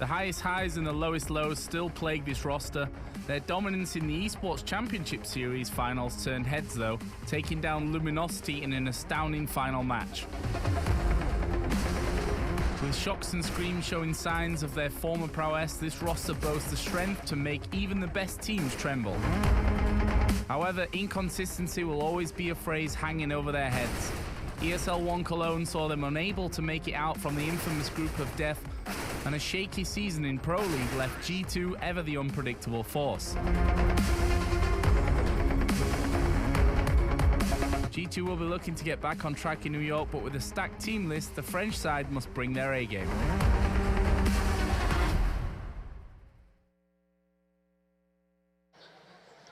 The highest highs and the lowest lows still plague this roster. Their dominance in the Esports Championship Series finals turned heads though, taking down Luminosity in an astounding final match. With Shocks and Screams showing signs of their former prowess, this roster boasts the strength to make even the best teams tremble. However, inconsistency will always be a phrase hanging over their heads. ESL One Cologne saw them unable to make it out from the infamous group of death, and a shaky season in Pro League left G2 ever the unpredictable force. G2 will be looking to get back on track in New York, but with a stacked team list, the French side must bring their A-game.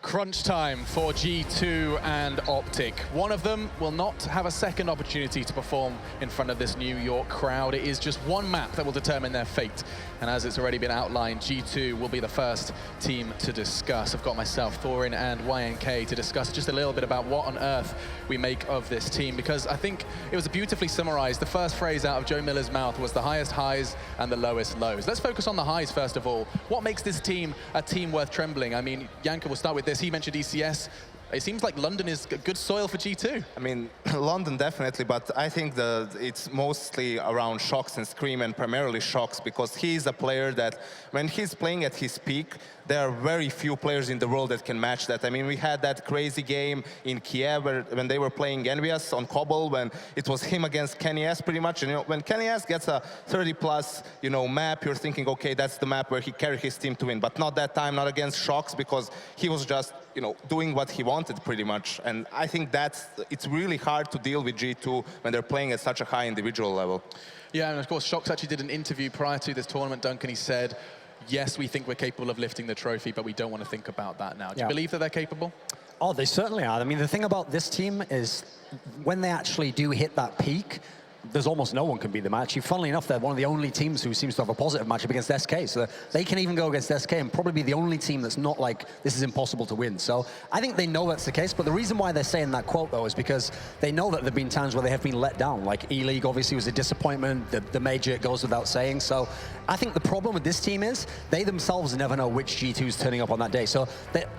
Crunch time for G2 and OpTic. One of them will not have a second opportunity to perform in front of this New York crowd. It is just one map that will determine their fate. And as it's already been outlined, G2 will be the first team to discuss. I've got myself, Thorin, and YNK to discuss just a little bit about what on earth we make of this team, because I think it was beautifully summarized. The first phrase out of Joe Miller's mouth was the highest highs and the lowest lows. Let's focus on the highs first of all. What makes this team a team worth trembling? I mean, Janka, we'll start with this. He mentioned ECS. It seems like London is good soil for G2. I mean, London definitely, but I think it's mostly around Shocks and Scream, and primarily Shocks, because he's a player that, when he's playing at his peak, there are very few players in the world that can match that. I mean, we had that crazy game in Kiev when they were playing Envious on Cobble, when it was him against Kenny S pretty much. And, when Kenny S gets a 30-plus, map, you're thinking, okay, that's the map where he carried his team to win. But not that time, not against Shocks, because he was just, doing what he wanted pretty much. And I think it's really hard to deal with G2 when they're playing at such a high individual level. Yeah, and of course, Shocks actually did an interview prior to this tournament, Duncan. He said, yes, we think we're capable of lifting the trophy, but we don't want to think about that now. Do you believe that they're capable? Oh, they certainly are. I mean, the thing about this team is when they actually do hit that peak, there's almost no one can beat them. Actually, funnily enough, they're one of the only teams who seems to have a positive matchup against SK. So they can even go against SK and probably be the only team that's not like, this is impossible to win. So I think they know that's the case. But the reason why they're saying that quote, though, is because they know that there have been times where they have been let down. Like E-League obviously was a disappointment. The major, it goes without saying. So I think the problem with this team is they themselves never know which G2 is turning up on that day. So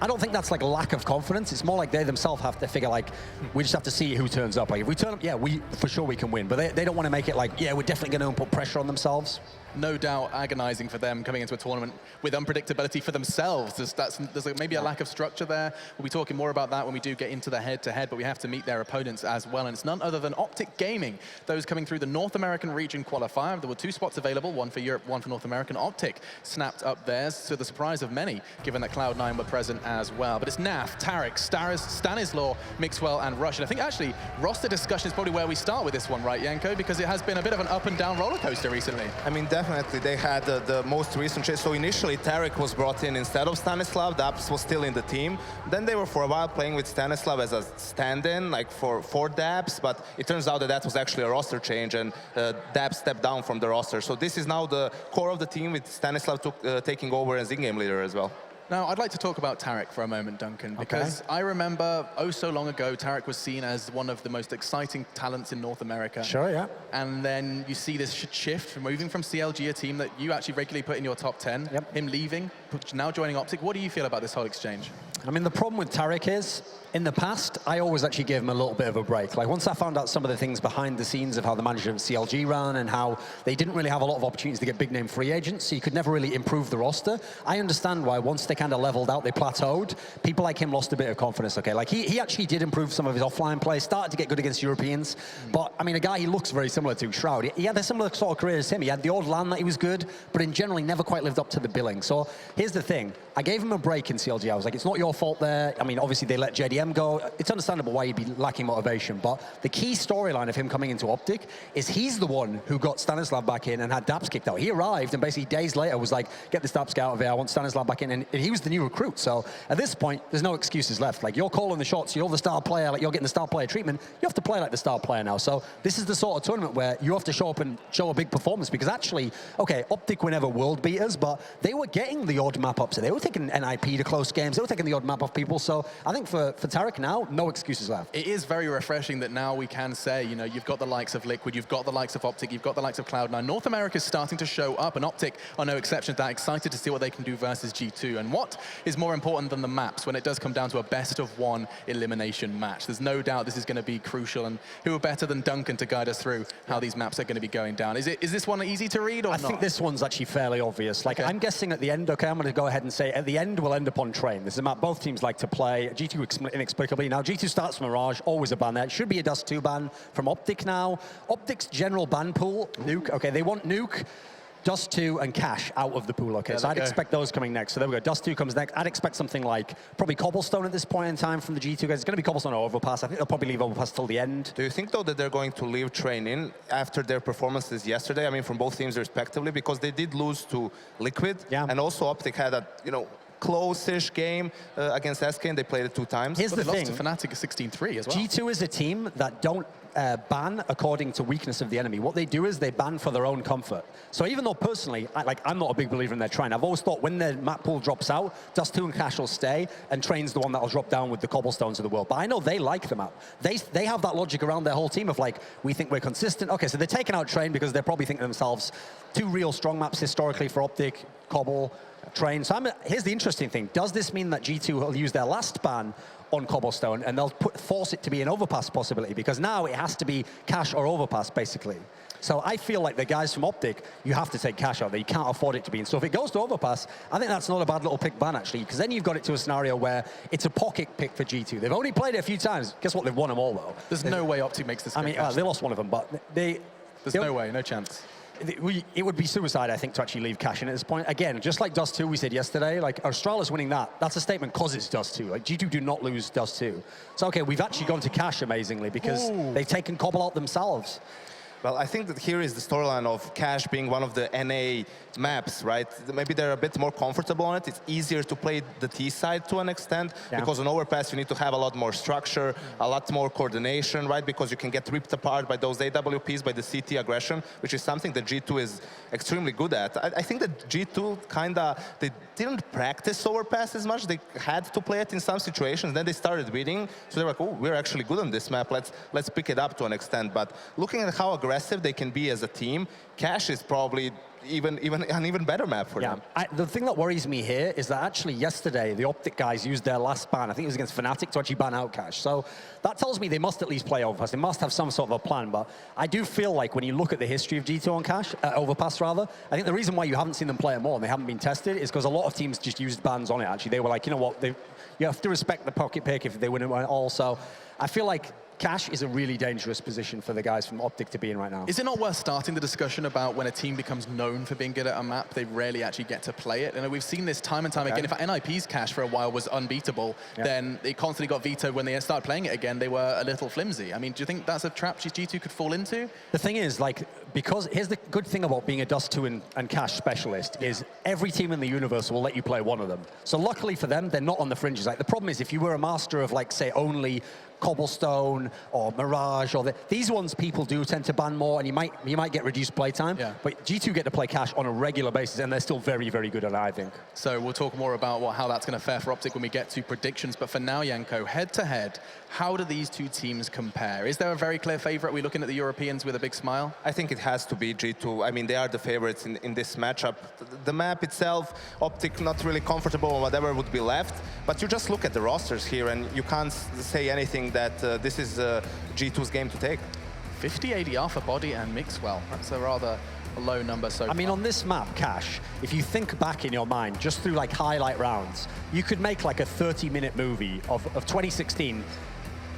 I don't think that's like a lack of confidence. It's more like they themselves have to figure, like, we just have to see who turns up. Like, if we turn up, yeah, for sure we can win. But they don't want to make it like, yeah, we're definitely going to put pressure on themselves. No doubt agonizing for them coming into a tournament with unpredictability for themselves. There's maybe a lack of structure there. We'll be talking more about that when we do get into the head-to-head, but we have to meet their opponents as well. And it's none other than OpTic Gaming, those coming through the North American region qualifier. There were 2 spots available, one for Europe, one for North American. OpTic snapped up theirs, to the surprise of many, given that Cloud9 were present as well. But it's Naf, Tarek, Stanislaw, Mixwell, and Rush. And I think actually roster discussion is probably where we start with this one, right, Janko? Because it has been a bit of an up and down roller coaster recently. I mean, definitely, they had the most recent change. So initially, Tarek was brought in instead of Stanislav. Daps was still in the team. Then they were for a while playing with Stanislav as a stand-in, like for Daps. But it turns out that was actually a roster change, and Daps stepped down from the roster. So this is now the core of the team, with Stanislav taking over as in-game leader as well. Now, I'd like to talk about Tarek for a moment, Duncan, because I remember, oh so long ago, Tarek was seen as one of the most exciting talents in North America. Sure, yeah. And then you see this shift from moving from CLG, a team that you actually regularly put in your top 10, him leaving, now joining OpTic. What do you feel about this whole exchange? I mean, the problem with Tarek is, in the past, I always actually gave him a little bit of a break. Like, once I found out some of the things behind the scenes of how the management of CLG ran and how they didn't really have a lot of opportunities to get big-name free agents, so you could never really improve the roster, I understand why once they kind of leveled out, they plateaued, people like him lost a bit of confidence, okay? Like, he actually did improve some of his offline play, started to get good against Europeans, but, I mean, a guy he looks very similar to, Shroud, he had a similar sort of career as him. He had the odd LAN that he was good, but in general, he never quite lived up to the billing. So, here's the thing. I gave him a break in CLG. I was like, it's not your fault there. I mean, obviously, they let JDM go. It's understandable why he'd be lacking motivation, but the key storyline of him coming into OpTic is he's the one who got Stanislav back in and had Daps kicked out. He arrived and basically days later was like, get this Daps guy out of here, I want Stanislav back in, and he was the new recruit. So at this point, there's no excuses left. Like, you're calling the shots, you're the star player, like you're getting the star player treatment, you have to play like the star player now. So this is the sort of tournament where you have to show up and show a big performance, because actually, okay, OpTic were never world beaters, but they were getting the odd odd map upset. They were taking NIP to close games. They were taking the odd map off people. So I think for Tarek now, no excuses left. It is very refreshing that now we can say, you know, you've got the likes of Liquid, you've got the likes of OpTic, you've got the likes of Cloud9. North America's starting to show up, and OpTic are no exception to that. Excited to see what they can do versus G2. And what is more important than the maps when it does come down to a best-of-1 elimination match? There's no doubt this is going to be crucial, and who are better than Duncan to guide us through how these maps are going to be going down? Is this one easy to read or not? I think this one's actually fairly obvious. Like, I'm guessing at the end, okay, I'm going to go ahead and say at the end we'll end up on Train. This is a map both teams like to play. G2 inexplicably. Now, G2 starts Mirage, always a ban there. It should be a Dust 2 ban from OpTic now. OpTic's general ban pool, Nuke. Okay, they want Nuke, Dust 2 and Cash out of the pool, okay? So I'd expect those coming next. So there we go, Dust 2 comes next. I'd expect something like probably Cobblestone at this point in time from the G2 guys. It's going to be Cobblestone or Overpass. I think they'll probably leave Overpass till the end. Do you think, though, that they're going to leave Train in after their performances yesterday? I mean, from both teams respectively, because they did lose to Liquid, and also OpTic had a, you know, close-ish game against SK, and they played it 2 times. Here's the thing. Lost to Fnatic 16-3 as well. G2 is a team that don't ban according to weakness of the enemy. What they do is they ban for their own comfort. So even though personally, I'm not a big believer in their Train, I've always thought when their map pool drops out, Dust 2 and Cash will stay, and Train's the one that'll drop down with the Cobblestones of the world. But I know they like the map. They have that logic around their whole team of like, we think we're consistent. Okay, so they're taking out Train because they're probably thinking to themselves, 2 real strong maps historically for OpTic, Cobble, Train. So here's the interesting thing. Does this mean that G2 will use their last ban on Cobblestone and they'll force it to be an Overpass possibility? Because now it has to be Cash or Overpass, basically. So I feel like the guys from OpTic, you have to take Cash out there. You can't afford it to be. And so if it goes to Overpass, I think that's not a bad little pick ban, actually, because then you've got it to a scenario where it's a pocket pick for G2. They've only played it a few times. Guess what? They've won them all, though. There's no way OpTic makes this. I mean, they lost one of them, but there's no way, no chance. It would be suicide, I think, to actually leave Cash in at this point. Again, just like Dust 2 we said yesterday, like Australis winning that's a statement because it's Dust 2. Like G2 do not lose Dust 2. So okay, we've actually gone to Cash amazingly because they've taken Cobble out themselves. Well, I think that here is the storyline of Cash being one of the NA maps, right? Maybe they're a bit more comfortable on it. It's easier to play the T side to an extent, because on Overpass you need to have a lot more structure, a lot more coordination, right? Because you can get ripped apart by those AWPs, by the CT aggression, which is something that G2 is extremely good at. I think that G2 they didn't practice Overpass as much. They had to play it in some situations. Then they started winning, so they were like, oh, we're actually good on this map. Let's pick it up to an extent. But looking at how aggressive they can be as a team, Cash is probably even an even better map for them. The thing that worries me here is that actually yesterday the OpTic guys used their last ban, I think it was against Fnatic, to actually ban out Cash. So that tells me they must at least play Overpass. They must have some sort of a plan. But I do feel like when you look at the history of G2 on Cash, Overpass rather, I think the reason why you haven't seen them play it more and they haven't been tested is because a lot of teams just used bans on it. Actually, they were like, you know what, you have to respect the pocket pick if they win it all. So I feel like Cash is a really dangerous position for the guys from OpTic to be in right now. Is it not worth starting the discussion about when a team becomes known for being good at a map, they rarely actually get to play it? And we've seen this time and time again. If NIP's Cash for a while was unbeatable, then they constantly got vetoed. When they started playing it again, they were a little flimsy. I mean, do you think that's a trap G2 could fall into? The thing is, like, because here's the good thing about being a Dust 2 and Cash specialist is every team in the universe will let you play one of them. So luckily for them, they're not on the fringes. Like, the problem is if you were a master of, like, say, only Cobblestone or Mirage, or these ones people do tend to ban more, and you might get reduced playtime. But G2 get to play Cash on a regular basis, and they're still very, very good at it, I think. So we'll talk more about how that's going to fare for OpTic when we get to predictions. But for now, Janko, head-to-head, how do these two teams compare? Is there a very clear favorite? Are we looking at the Europeans with a big smile? I think it has to be G2. I mean, they are the favorites in this matchup. The map itself, OpTic not really comfortable or whatever would be left. But you just look at the rosters here, and you can't say anything that this is G2's game to take. 50 ADR for Body and Mixwell. That's a rather low number so far. I mean, on this map, Cash, if you think back in your mind, just through like highlight rounds, you could make like a 30-minute movie of 2016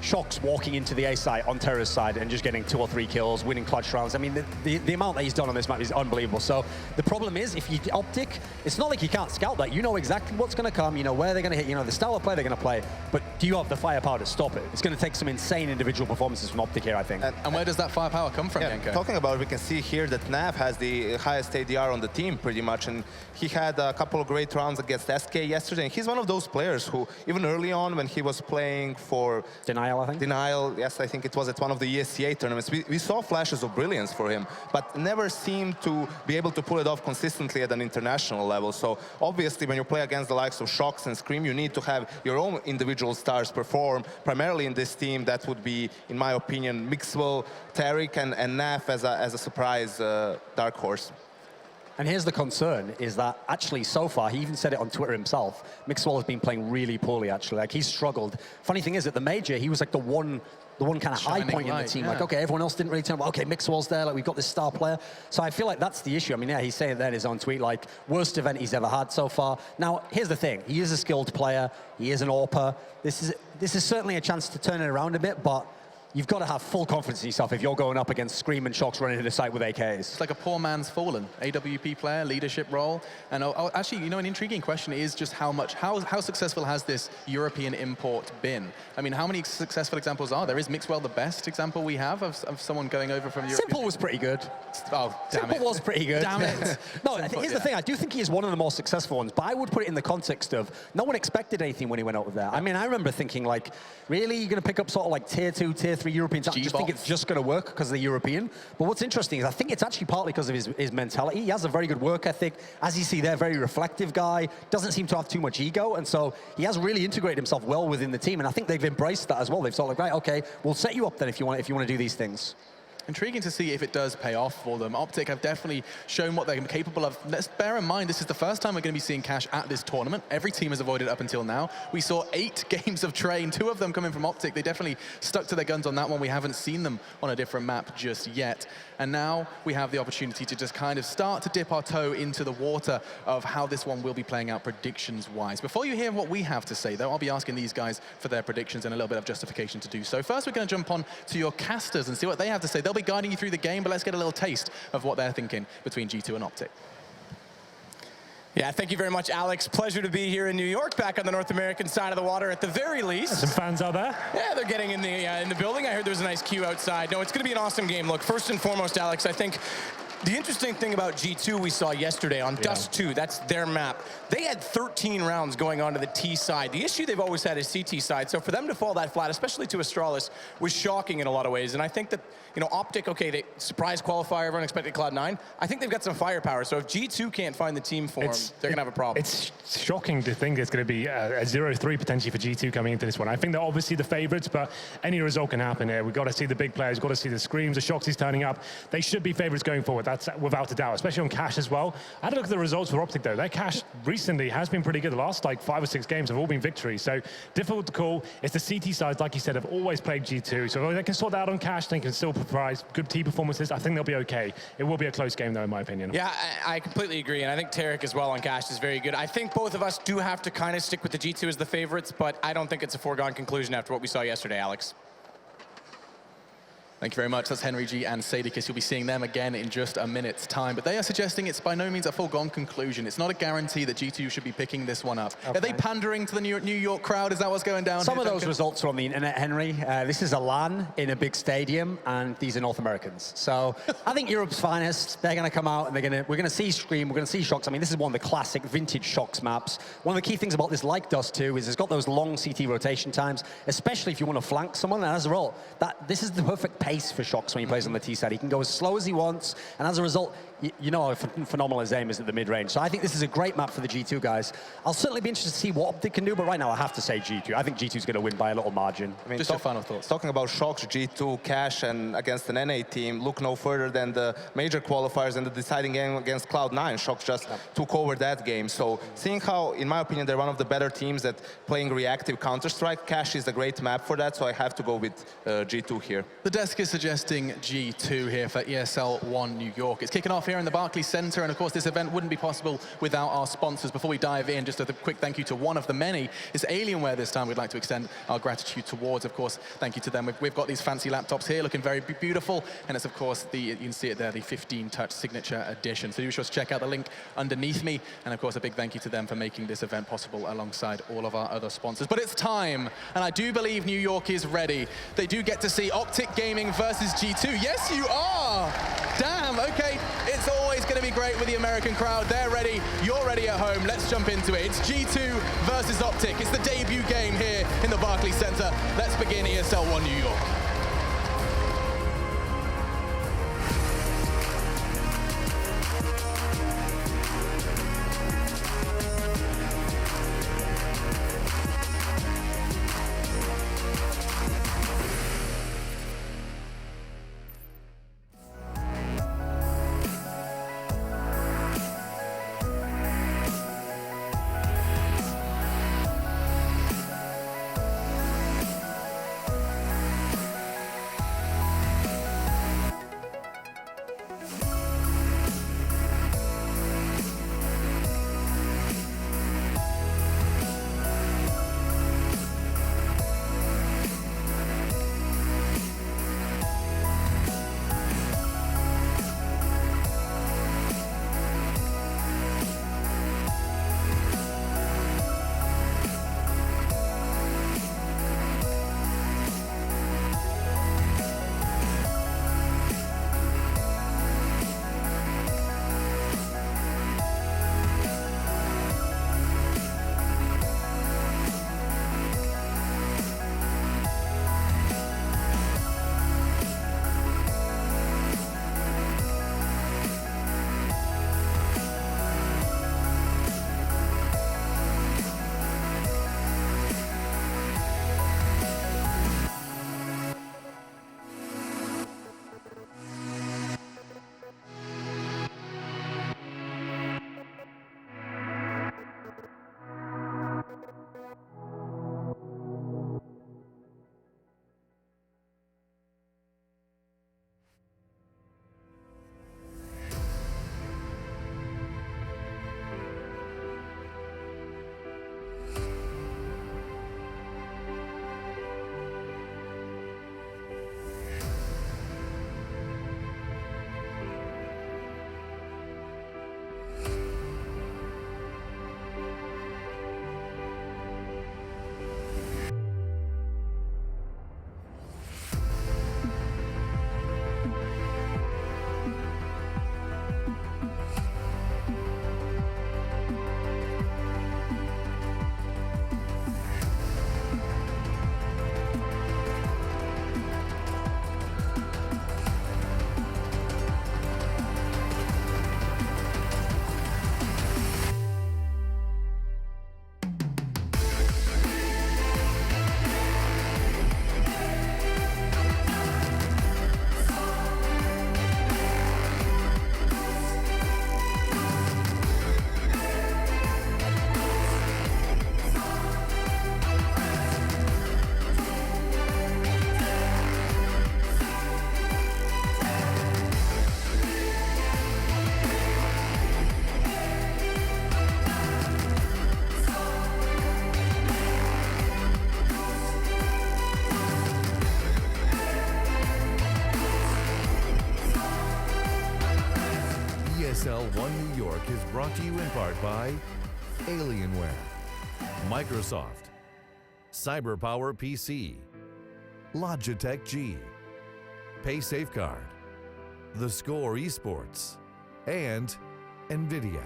Shox walking into the A site on Terra's side and just getting 2 or 3 kills, winning clutch rounds. I mean, the amount that he's done on this map is unbelievable. So the problem is, if you OpTic, it's not like you can't scout that. You know exactly what's going to come, you know where they're going to hit, you know the style of play they're going to play, but do you have the firepower to stop it? It's going to take some insane individual performances from OpTic here, I think. And where does that firepower come from, Janko? Talking about it, we can see here that Nav has the highest ADR on the team, pretty much, and he had a couple of great rounds against SK yesterday, and he's one of those players who, even early on when he was playing for Denial. Denial, I think. Denial, yes, I think it was at one of the ESCA tournaments. We saw flashes of brilliance for him, but never seemed to be able to pull it off consistently at an international level. So obviously, when you play against the likes of Shox and Scream, you need to have your own individual stars perform. Primarily in this team, that would be, in my opinion, Mixwell, Tariq, and Naf as a surprise dark horse. And here's the concern, is that actually so far, he even said it on Twitter himself, Mixwell has been playing really poorly, actually. Like, he's struggled. Funny thing is, at the major, he was like the one kind of high point in the team. Yeah. Like, okay, everyone else didn't really turn up. Okay, Mixwell's there, like, we've got this star player. So I feel like that's the issue. I mean, yeah, he's saying that in his own tweet, like, worst event he's ever had so far. Now, here's the thing. He is a skilled player. He is an AWPer. This is certainly a chance to turn it around a bit, but you've got to have full confidence in yourself if you're going up against Scream and Shox running into the site with AKs. It's like a poor man's Fallen. AWP player, leadership role. And actually, you know, an intriguing question is just how successful has this European import been? I mean, how many successful examples are there? Is Mixwell the best example we have of someone going over from Europe? Simple was pretty good. Oh, damn Simple it. was pretty good. Damn it. No, here's the thing. I do think he is one of the more successful ones, but I would put it in the context of no one expected anything when he went over there. I mean, I remember thinking, like, really? You're going to pick up sort of like tier 2, tier 3 European talent? Just think it's just going to work because of the European. But what's interesting is I think it's actually partly because of his mentality. He has a very good work ethic. As you see there, very reflective guy. Doesn't seem to have too much ego. And so he has really integrated himself well within the team. And I think they've embraced that as well. They've sort of like, right, okay, we'll set you up then if you want to do these things. Intriguing to see if it does pay off for them. OpTic have definitely shown what they're capable of. Let's bear in mind, this is the first time we're going to be seeing Cash at this tournament. Every team has avoided it up until now. We saw 8 games of Train, 2 of them coming from OpTic. They definitely stuck to their guns on that one. We haven't seen them on a different map just yet. And now we have the opportunity to just kind of start to dip our toe into the water of how this one will be playing out predictions-wise. Before you hear what we have to say, though, I'll be asking these guys for their predictions and a little bit of justification to do so. First, we're going to jump on to your casters and see what they have to say. They'll be guiding you through the game, but let's get a little taste of what they're thinking between G2 and OpTic. Yeah, thank you very much, Alex. Pleasure to be here in New York, back on the North American side of the water at the very least. Some fans out there? Yeah, they're getting in the building. I heard there was a nice queue outside. No, it's going to be an awesome game. Look, first and foremost, Alex, I think the interesting thing about G2 we saw yesterday on Dust 2, that's their map. They had 13 rounds going on to the T side. The issue they've always had is CT side. So for them to fall that flat, especially to Astralis, was shocking in a lot of ways. And I think that, you know, OpTic, okay, they surprise qualifier, everyone expected Cloud9. I think they've got some firepower. So if G2 can't find the team form, they're going to have a problem. It's shocking to think it's going to be a 0-3 potentially for G2 coming into this one. I think they're obviously the favorites, but any result can happen here. We've got to see the big players, we've got to see the Screams, the Shoxies turning up. They should be favorites going forward. That's without a doubt, especially on Cash as well. I had a look at the results for OpTic, though. Their Cash recently has been pretty good. The last, like, 5 or 6 games have all been victories. So difficult to call. It's the CT sides, like you said, have always played G2. So if they can sort that out on Cash, they can still provide good team performances. I think they'll be okay. It will be a close game, though, in my opinion. Yeah, I completely agree. And I think Tariq as well on Cash is very good. I think both of us do have to kind of stick with the G2 as the favorites, but I don't think it's a foregone conclusion after what we saw yesterday, Alex. Thank you very much. That's Henry G and Sadikis. You'll be seeing them again in just a minute's time. But they are suggesting it's by no means a foregone conclusion. It's not a guarantee that G2 should be picking this one up. Okay. Are they pandering to the New York crowd? Is that what's going down Some here, of those results are on the internet, Henry. This is a LAN in a big stadium, and these are North Americans. So I think Europe's finest, they're going to come out, and we're going to see Scream, we're going to see Shox. I mean, this is one of the classic vintage Shox maps. One of the key things about this, like Dust 2, is it's got those long CT rotation times, especially if you want to flank someone. And as a result, this is the perfect pace for Shox when you plays on the T side. He can go as slow as he wants, and as a result, you know how phenomenal his aim is at the mid-range. So I think this is a great map for the G2 guys. I'll certainly be interested to see what OpTic can do, but right now I have to say G2. I think G2's going to win by a little margin. I mean, just your final thoughts. Talking about Shox, G2, Cash, and against an NA team, look no further than the major qualifiers and the deciding game against Cloud9. Shox just took over that game. So seeing how, in my opinion, they're one of the better teams at playing reactive Counter-Strike, Cash is a great map for that, so I have to go with G2 here. The desk is suggesting G2 here for ESL One New York. It's kicking off here in the Barclays Center, and of course this event wouldn't be possible without our sponsors. Before we dive in, just a quick thank you to one of the many. It's Alienware this time we'd like to extend our gratitude towards. Of course, thank you to them. We've got these fancy laptops here looking very beautiful, and it's of course you can see it there, the 15-touch signature edition. So be sure to check out the link underneath me, and of course a big thank you to them for making this event possible alongside all of our other sponsors. But it's time, and I do believe New York is ready. They do get to see OpTic Gaming versus G2. Yes, you are! Damn, okay. It's always going to to be great with the American crowd. They're ready. You're ready at home. Let's jump into it. It's G2 versus OpTic. It's the debut game here in the Barclays Center. Let's begin ESL One New York. ESL One New York is brought to you in part by Alienware, Microsoft, CyberPower PC, Logitech G, Pay Safeguard, The Score Esports, and NVIDIA.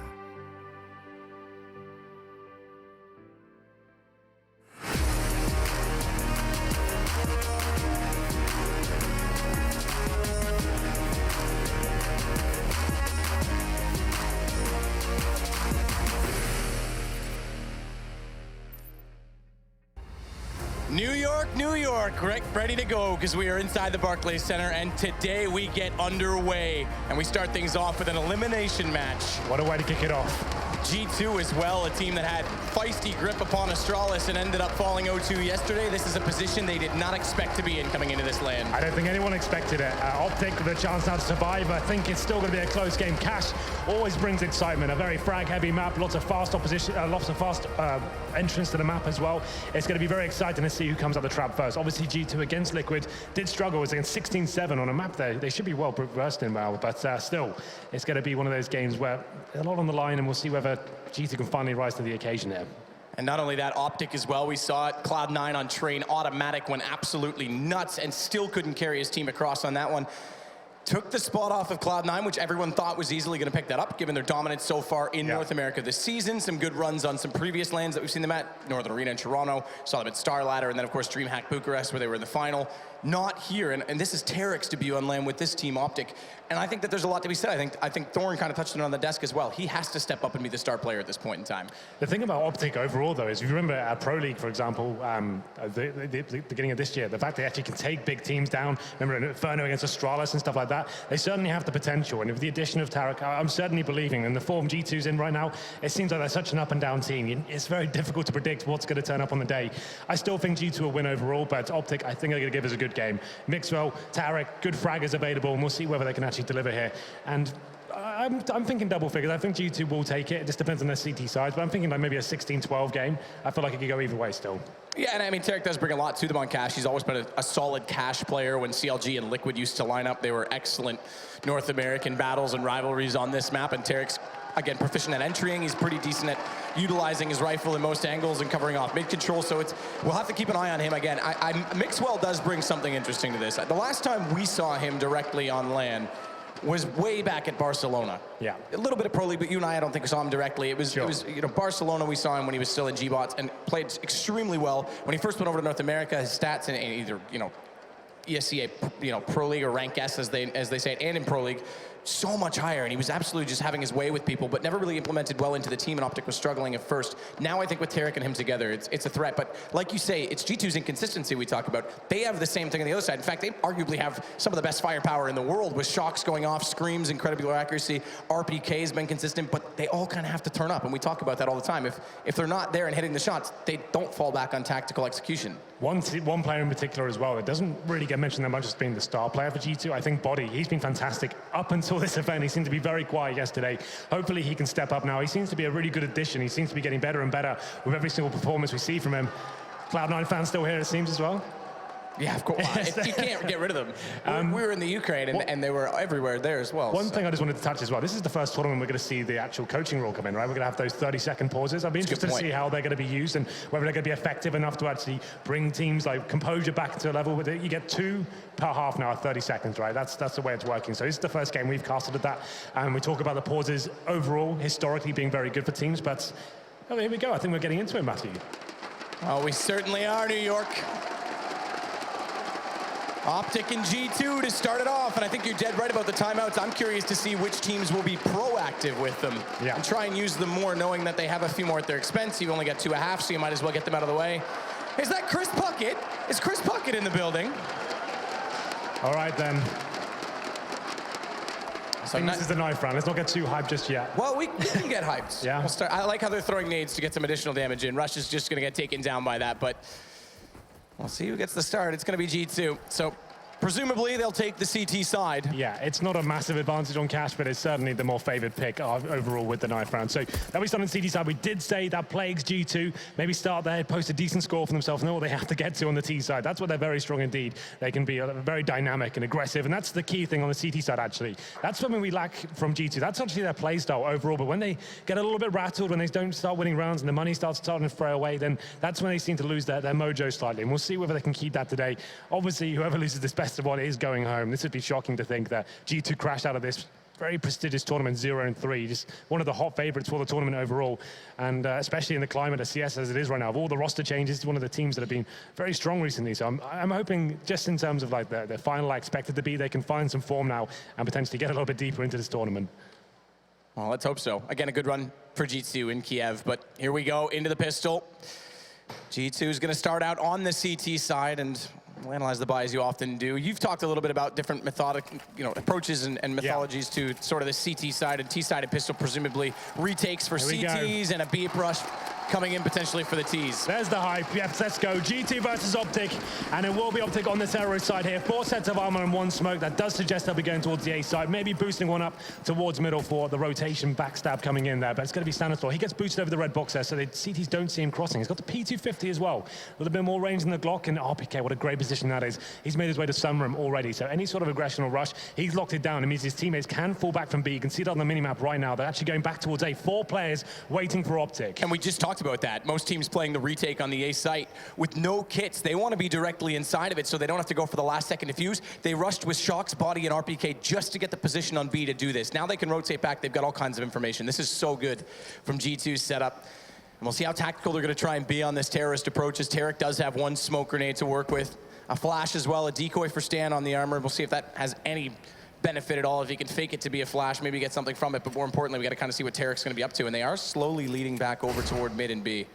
New York, ready to go because we are inside the Barclays Center, and today we get underway and we start things off with an elimination match. What a way to kick it off. G2 as well, a team that had feisty grip upon Astralis and ended up falling 0-2 yesterday. This is a position they did not expect to be in coming into this land. I don't think anyone expected it. OpTic with a chance now to survive. I think it's still going to be a close game. Cash always brings excitement. A very frag-heavy map, lots of fast opposition, lots of fast entrance to the map as well. It's going to be very exciting to see who comes out the trap first. Obviously, G2 against Liquid did struggle. It was against 16-7 on a map there. They should be well versed in well, but still, it's going to be one of those games where a lot on the line, and we'll see whether G2 can finally rise to the occasion there. And not only that, OpTic as well. We saw it. Cloud9 on Train, automatic, went absolutely nuts and still couldn't carry his team across on that one. took the spot off of Cloud9, which everyone thought was easily going to pick that up, given their dominance so far in North America this season. Some good runs on some previous lands that we've seen them at, Northern Arena in Toronto, saw them at Star Ladder, and then, of course, DreamHack Bucharest, where they were in the final. Not here, and this is Tarek's debut on land with this team, OpTic. And I think that there's a lot to be said. I think Thorne kind of touched it on the desk as well. He has to step up and be the star player at this point in time. The thing about OpTic overall, though, is if you remember at Pro League, for example, the beginning of this year, the fact they actually can take big teams down, remember in Inferno against Astralis and stuff like that, they certainly have the potential. And with the addition of Tarek, I'm certainly believing in the form G2's in right now. It seems like they're such an up-and-down team. It's very difficult to predict what's going to turn up on the day. I still think G2 will win overall, but OpTic, I think they're going to give us a good game. Mixwell, Tarek, good fraggers available, and we'll see whether they can actually deliver here. And I'm thinking double figures. I think G2 will take it. It just depends on their CT size, but I'm thinking like maybe a 16-12 game. I feel like it could go either way still. Yeah, and I mean, Tarek does bring a lot to them on cash. He's always been a solid cash player. When CLG and Liquid used to line up, they were excellent North American battles and rivalries on this map, and Tarek's, again, proficient at entering. He's pretty decent at utilizing his rifle in most angles and covering off mid-control, so we'll have to keep an eye on him. Again, Mixwell does bring something interesting to this. The last time we saw him directly on LAN was way back at Barcelona. Yeah. A little bit of Pro League, but you and I don't think we saw him directly. It was, Barcelona, we saw him when he was still in G-Bots and played extremely well. When he first went over to North America, his stats in either, ESCA, Pro League or Rank S, as they say it, and in Pro League, so much higher, and he was absolutely just having his way with people, but never really implemented well into the team, and OpTic was struggling at first. Now I think with Tarek and him together, it's a threat, but like you say, it's G2's inconsistency we talk about. They have the same thing on the other side. In fact, they arguably have some of the best firepower in the world, with shocks going off, screams, incredible low accuracy, RPK has been consistent, but they all kind of have to turn up, and we talk about that all the time. If they're not there and hitting the shots, they don't fall back on tactical execution. One player in particular as well that doesn't really get mentioned that much as being the star player for G2, I think Body. He's been fantastic up until this event. He seemed to be very quiet yesterday. Hopefully he can step up now. He seems to be a really good addition. He seems to be getting better and better with every single performance we see from him. Cloud9 fans still here, it seems, as well. Yeah, of course. You can't get rid of them. We were in the Ukraine, and they were everywhere there as well. One thing I just wanted to touch as well, this is the first tournament we're going to see the actual coaching rule come in, right? We're going to have those 30-second pauses. I'd be interested to see how they're going to be used and whether they're going to be effective enough to actually bring teams like composure back to a level with it. You get 2 per half now at 30 seconds, right? That's the way it's working. So this is the first game we've casted at that. And we talk about the pauses overall, historically being very good for teams, but here we go. I think we're getting into it, Matthew. Oh, we certainly are, New York. OpTic and G2 to start it off, and I think you're dead right about the timeouts. I'm curious to see which teams will be proactive with them and try and use them more, knowing that they have a few more at their expense. You've only got 2.5, so you might as well get them out of the way. Is that Chris Puckett? Is Chris Puckett in the building? All right, then. So this is the knife round. Let's not get too hyped just yet. Well, we can get hyped. Yeah. We'll start. I like how they're throwing nades to get some additional damage in. Rush is just going to get taken down by that, but we'll see who gets the start. It's going to be G2. So presumably they'll take the CT side. Yeah, it's not a massive advantage on cash, but it's certainly the more favored pick overall with the knife round. So that we start on the CT side. We did say that plagues G2. Maybe start there, post a decent score for themselves, know what they have to get to on the T side. That's what they're very strong indeed. They can be very dynamic and aggressive, and that's the key thing on the CT side, actually. That's something we lack from G2. That's actually their play style overall, but when they get a little bit rattled, when they don't start winning rounds and the money starts to fray away, then that's when they seem to lose their mojo slightly, and we'll see whether they can keep that today. Obviously, whoever loses this best of one is going home. This would be shocking to think that G2 crashed out of this very prestigious tournament 0-3, just one of the hot favorites for the tournament overall, and especially in the climate of CS as it is right now. Of all the roster changes, it's one of the teams that have been very strong recently, so I'm hoping just in terms of like the final I expected to be, they can find some form now and potentially get a little bit deeper into this tournament. Well, let's hope so. Again, a good run for G2 in Kiev, but here we go into the pistol. G2 is going to start out on the CT side, and we'll analyze the buy as you often do. You've talked a little bit about different approaches and methodologies to sort of the CT side and T-sided pistol, presumably retakes for CTs and a beep rush coming in potentially for the Ts. There's the hype. Yes, let's go. G2 versus OpTic, and it will be OpTic on the terrorist side here. 4 sets of armor and 1 smoke. That does suggest they'll be going towards the A side, maybe boosting one up towards middle for the rotation backstab coming in there, but it's going to be Stanislaw. He gets boosted over the red box there, so the CTs don't see him crossing. He's got the P250 as well. A little bit more range than the Glock, and RPK, what a great position position that is. He's made his way to Sunroom already, so any sort of aggression or rush, he's locked it down. It means his teammates can fall back from B. You can see it on the minimap right now. They're actually going back towards A. 4 players waiting for OpTic. And we just talked about that. Most teams playing the retake on the A site with no kits. They want to be directly inside of it so they don't have to go for the last second defuse. They rushed with Shock's Body and RPK just to get the position on B to do this. Now they can rotate back. They've got all kinds of information. This is so good from G2's setup. And we'll see how tactical they're going to try and be on this terrorist approach, as Tarek does have one smoke grenade to work with. A flash as well, a decoy for Stan on the armor. We'll see if that has any benefit at all, if he can fake it to be a flash, maybe get something from it. But more importantly, we got to kind of see what Tarek's going to be up to. And they are slowly leading back over toward mid and B.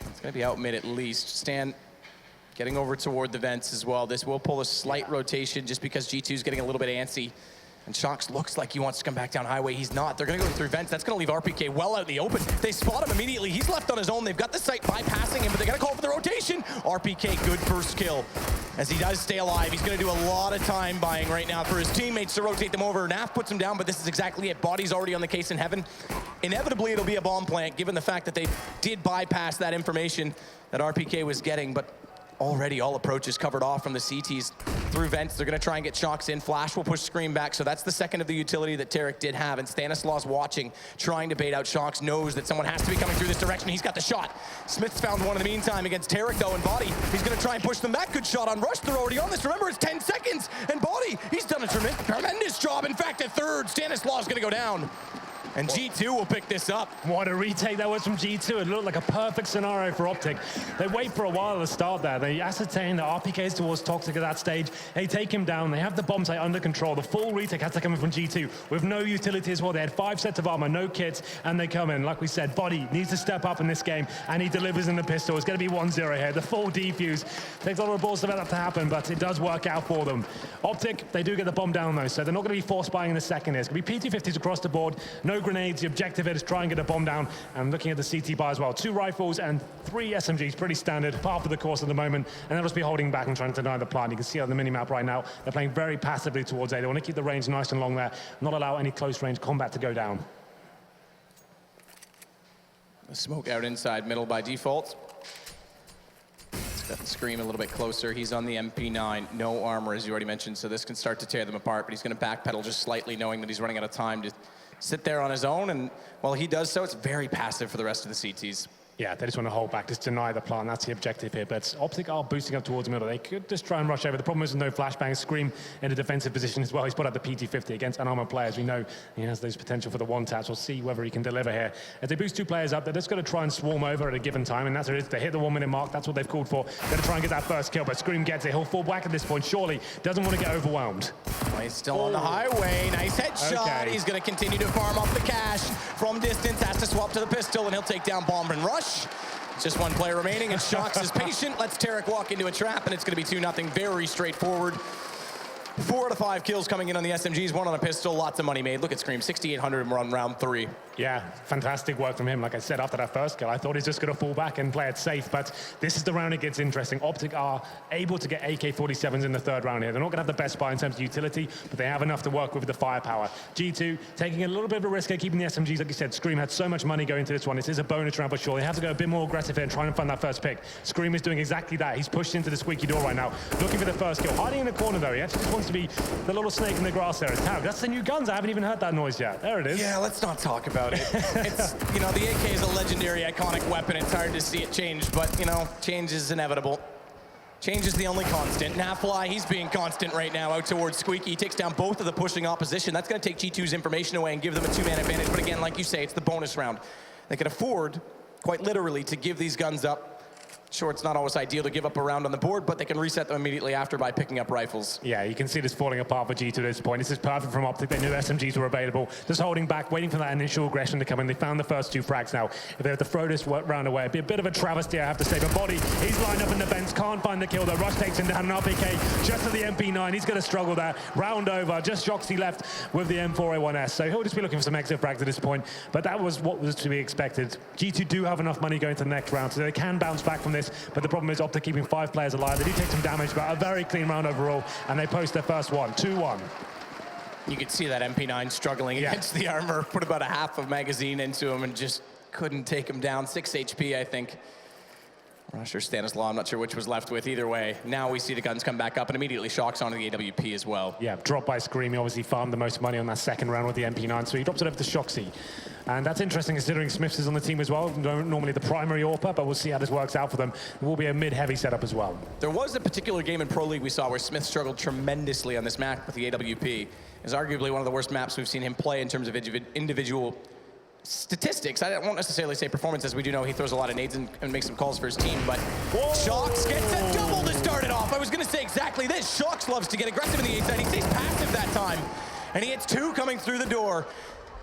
It's going to be out mid at least. Stan getting over toward the vents as well. This will pull a slight rotation just because G2's getting a little bit antsy. And Shox looks like he wants to come back down highway. He's not. They're going to go through vents. That's going to leave RPK well out in the open. They spot him immediately. He's left on his own. They've got the site bypassing him, but they got to call for the rotation. RPK, good first kill. As he does stay alive, he's going to do a lot of time buying right now for his teammates to rotate them over. Naf puts him down, but this is exactly it. Body's already on the case in heaven. Inevitably, it'll be a bomb plant, given the fact that they did bypass that information that RPK was getting, but already all approaches covered off from the CTs through vents. They're going to try and get Shox in. Flash will push Scream back, so that's the second of the utility that Tarek did have. And Stanislaus watching, trying to bait out Shox, knows that someone has to be coming through this direction. He's got the shot. Smith's found one in the meantime against Tarek, though, and Body. He's going to try and push them back. Good shot on Rush. They're already on this. Remember, it's 10 seconds. And Body, he's done a tremendous job. In fact, at third, Stanislaus is going to go down. And G2 will pick this up. What a retake that was from G2. It looked like a perfect scenario for OpTic. They wait for a while to start there. They ascertain that RPK is towards Toxic at that stage. They take him down. They have the bomb site under control. The full retake has to come in from G2 with no utility as well. They had 5 sets of armor, no kits, and they come in. Like we said, Body needs to step up in this game, and he delivers in the pistol. It's going to be 1-0 here. The full defuse. Takes a lot of balls for that to happen, but it does work out for them. OpTic, they do get the bomb down, though, so they're not going to be force buying in the second here. It's going to be PT-50s across the board. No grenades. The objective is try and get a bomb down. And looking at the CT buy as well, 2 rifles and 3 SMGs, pretty standard, part of the course at the moment. And they'll just be holding back and trying to deny the plant. You can see on the minimap right now, they're playing very passively towards A. They want to keep the range nice and long there, not allow any close range combat to go down. The smoke out inside middle by default. Got the Scream a little bit closer. He's on the MP9, no armor, as you already mentioned, so this can start to tear them apart, but he's going to backpedal just slightly, knowing that he's running out of time to sit there on his own, and while he does so, it's very passive for the rest of the CTs. Yeah, they just want to hold back, just deny the plant. That's the objective here. But OpTic are boosting up towards the middle. They could just try and rush over. The problem is no flashbang. Scream in a defensive position as well. He's put out the PT-50 against unarmored players. We know he has those potential for the one-taps. We'll see whether he can deliver here. As they boost 2 players up, they're just going to try and swarm over at a given time, and that's what it is. They hit the 1-minute mark. That's what they've called for. Going to try and get that first kill, but Scream gets it. He'll fall back at this point, surely. Doesn't want to get overwhelmed. Oh, he's still on the highway. Nice headshot. Okay. He's going to continue to farm off the cash from distance. Has to swap to the pistol, and he'll take down Bomb and Rush. Just 1 player remaining, and Shox is patient. Lets Tarek walk into a trap, and it's going to be 2-0. Very straightforward. 4 out of 5 kills coming in on the SMGs, 1 on a pistol, lots of money made. Look at Scream, 6,800 and we're on round 3. Yeah, fantastic work from him. Like I said, after that first kill, I thought he's just going to fall back and play it safe, but this is the round it gets interesting. OpTic are able to get AK-47s in the 3rd round here. They're not going to have the best buy in terms of utility, but they have enough to work with the firepower. G2 taking a little bit of a risk here, keeping the SMGs. Like you said, Scream had so much money going into this one. This is a bonus round for sure. They have to go a bit more aggressive here and try and find that first pick. Scream is doing exactly that. He's pushed into the squeaky door right now, looking for the first kill. Hiding in the corner, though. He actually just wants to be the little snake in the grass there. It's Tarek. That's the new guns. I haven't even heard that noise yet. There it is. Yeah, let's not talk about it. It's, you know, the AK is a legendary, iconic weapon. It's hard to see it change, but, you know, change is inevitable. Change is the only constant. Nafly, he's being constant right now out towards Squeaky. He takes down both of the pushing opposition. That's going to take G2's information away and give them a 2-man advantage. But again, like you say, it's the bonus round. They can afford, quite literally, to give these guns up. Sure, it's not always ideal to give up a round on the board, but they can reset them immediately after by picking up rifles. Yeah, you can see this falling apart for G2 at this point. This is perfect from OpTic. They knew SMGs were available. Just holding back, waiting for that initial aggression to come in. They found the first 2 frags now. If they have to throw this round away, it'd be a bit of a travesty, I have to say. But Body, he's lined up in the vents, can't find the kill. The Rush takes him down, an RPK just to the MP9. He's going to struggle there. Round over, just Shoxy left with the M4A1S. So he'll just be looking for some exit frags at this point. But that was what was to be expected. G2 do have enough money going to the next round, so they can bounce back from this. But the problem is OpTic keeping 5 players alive. They do take some damage, but a very clean round overall, and they post their first one, 2-1. You could see that MP9 struggling against the armor, put about a half of magazine into him and just couldn't take him down. 6 HP, I think. Rush or Stanislaw, I'm not sure which was left with. Either way, now we see the guns come back up and immediately shocks onto the AWP as well. Yeah, dropped by Scream. He obviously farmed the most money on that second round with the MP9, so he drops it over to Shoxy. And that's interesting considering Smiths is on the team as well. Normally the primary AWPer, but we'll see how this works out for them. It will be a mid-heavy setup as well. There was a particular game in Pro League we saw where Smith struggled tremendously on this map with the AWP. It's arguably one of the worst maps we've seen him play in terms of individual statistics. I won't necessarily say performances. We do know he throws a lot of nades and makes some calls for his team, but Shox gets a double to start it off. I was going to say exactly this. Shox loves to get aggressive in the A side. He stays passive that time, and he hits 2 coming through the door.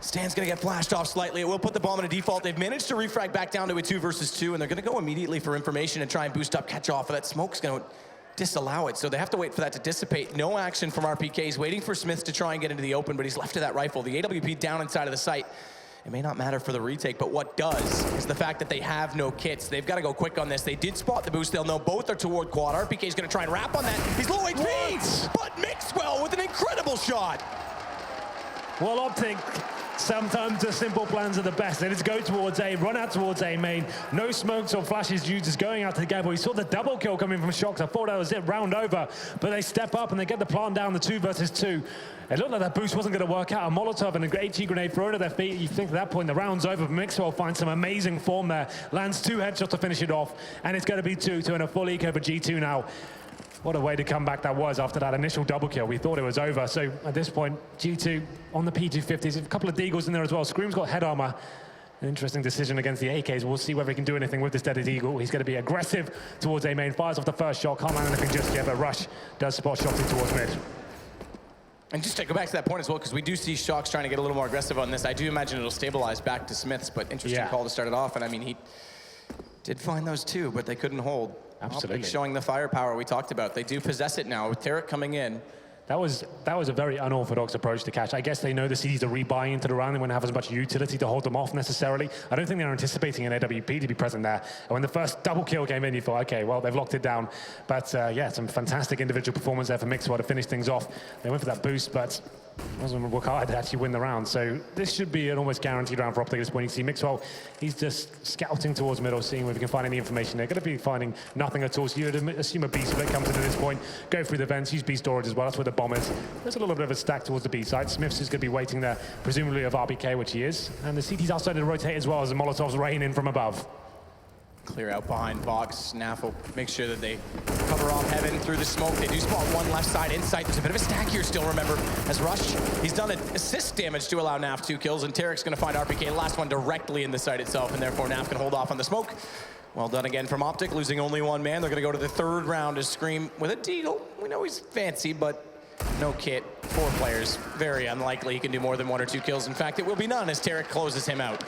Stan's going to get flashed off slightly. It will put the bomb in a default. They've managed to refrag back down to a 2 versus 2, and they're going to go immediately for information and try and boost up catch off. That smoke's going to disallow it, so they have to wait for that to dissipate. No action from RPK. He's waiting for Smith to try and get into the open, but he's left to that rifle. The AWP down inside of the site. It may not matter for the retake, but what does is the fact that they have no kits. They've got to go quick on this. They did spot the boost. They'll know both are toward quad. RPK is going to try and wrap on that. He's low HP, but Mixwell with an incredible shot. Well, OpTic, sometimes the simple plans are the best. They just go towards A, run out towards A main. No smokes or flashes, dudes just going out to the gap. We saw the double kill coming from Shox. I thought that was it, round over. But they step up and they get the plant down, the 2 versus 2. It looked like that boost wasn't going to work out. A Molotov and a HE grenade thrown at their feet. You think at that point the round's over, but Mixwell finds some amazing form there. Lands 2 headshots to finish it off. And it's going to be 2-2 and a full eco for G2 now. What a way to come back that was after that initial double kill. We thought it was over. So at this point, G2 on the P250s. A couple of Deagles in there as well. Scream's got head armor. An interesting decision against the AKs. We'll see whether he can do anything with this deaded Eagle. He's going to be aggressive towards A main. Fires off the first shot. Can't land anything just yet, but Rush does spot Shoxy towards mid. And just to go back to that point as well, because we do see Shox trying to get a little more aggressive on this. I do imagine it'll stabilize back to Smiths, but interesting call to start it off. And I mean, he did find those 2, but they couldn't hold. Absolutely. Showing the firepower we talked about. They do possess it now with Tarek coming in. That was a very unorthodox approach to catch. I guess they know the CDs are rebuying into the round. They won't have as much utility to hold them off necessarily. I don't think they're anticipating an AWP to be present there. And when the first double kill came in, you thought, okay, well, they've locked it down. But yeah, some fantastic individual performance there for Mixwell to finish things off. They went for that boost, but it wasn't work hard to actually win the round. So this should be an almost guaranteed round for OpTic at this point. You can see Mixwell, he's just scouting towards middle, seeing if he can find any information. They're going to be finding nothing at all. So you'd assume a B split comes into this point. Go through the vents, use B storage as well. That's where the bomb is. There's a little bit of a stack towards the B side. Smiths is going to be waiting there, presumably of RPK, which he is. And the CT's outside to rotate as well as the Molotovs rain in from above. Clear out behind box. Naf will make sure that they cover off Heaven through the smoke. They do spot 1 left side insight. There's a bit of a stack here still, remember, as Rush, he's done assist damage to allow Naf 2 kills, and Tarek's going to find RPK, last one directly in the site itself, and therefore Naf can hold off on the smoke. Well done again from OpTic, losing only 1 man. They're going to go to the 3rd round as Scream with a Deagle. We know he's fancy, but no kit. 4 players. Very unlikely he can do more than 1 or 2 kills. In fact, it will be none as Tarek closes him out.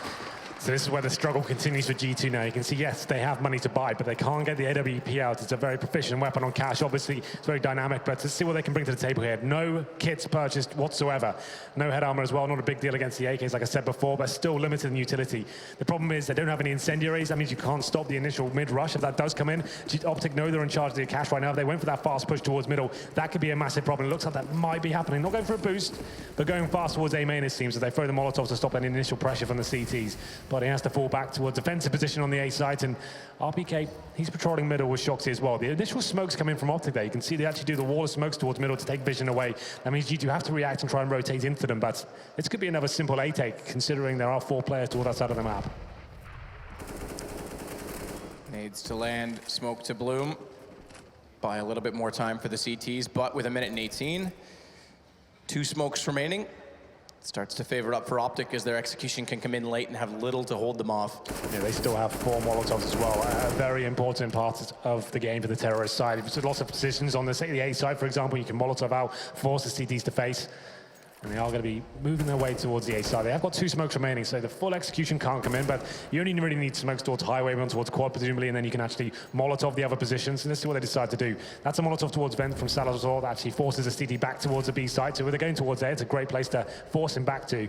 So this is where the struggle continues for G2 now. You can see, yes, they have money to buy, but they can't get the AWP out. It's a very proficient weapon on cash. Obviously, it's very dynamic, but let's see what they can bring to the table here. No kits purchased whatsoever. No head armor as well. Not a big deal against the AKs, like I said before, but still limited in utility. The problem is they don't have any incendiaries. That means you can't stop the initial mid-rush. If that does come in, OpTic know they're in charge of the cash right now. If they went for that fast push towards middle, that could be a massive problem. It looks like that might be happening. Not going for a boost, but going fast towards A main, it seems, as they throw the Molotovs to stop any initial pressure from the CTs. But he has to fall back towards defensive position on the A side, and RPK, he's patrolling middle with Shoxy as well. The initial smokes come in from OpTic there. You can see they actually do the wall of smokes towards middle to take vision away. That means G2 have to react and try and rotate into them, but this could be another simple A take, considering there are 4 players toward that side of the map. Nades to land, smoke to bloom. Buy a little bit more time for the CTs, but with 1:18, 2 smokes remaining. Starts to favor up for OpTic as their execution can come in late and have little to hold them off. Yeah, they still have 4 Molotovs as well. A very important part of the game for the terrorist side. There's lots of positions on the A side, for example. You can Molotov out, force the CTs to face. And they are going to be moving their way towards the A side. They have got 2 smokes remaining, so the full execution can't come in, but you only really need smokes towards highway, one towards quad, presumably, and then you can actually Molotov the other positions, and this is what they decide to do. That's a Molotov towards vent from Salazar that actually forces a CT back towards the B side, so when they're going towards A, it's a great place to force him back to.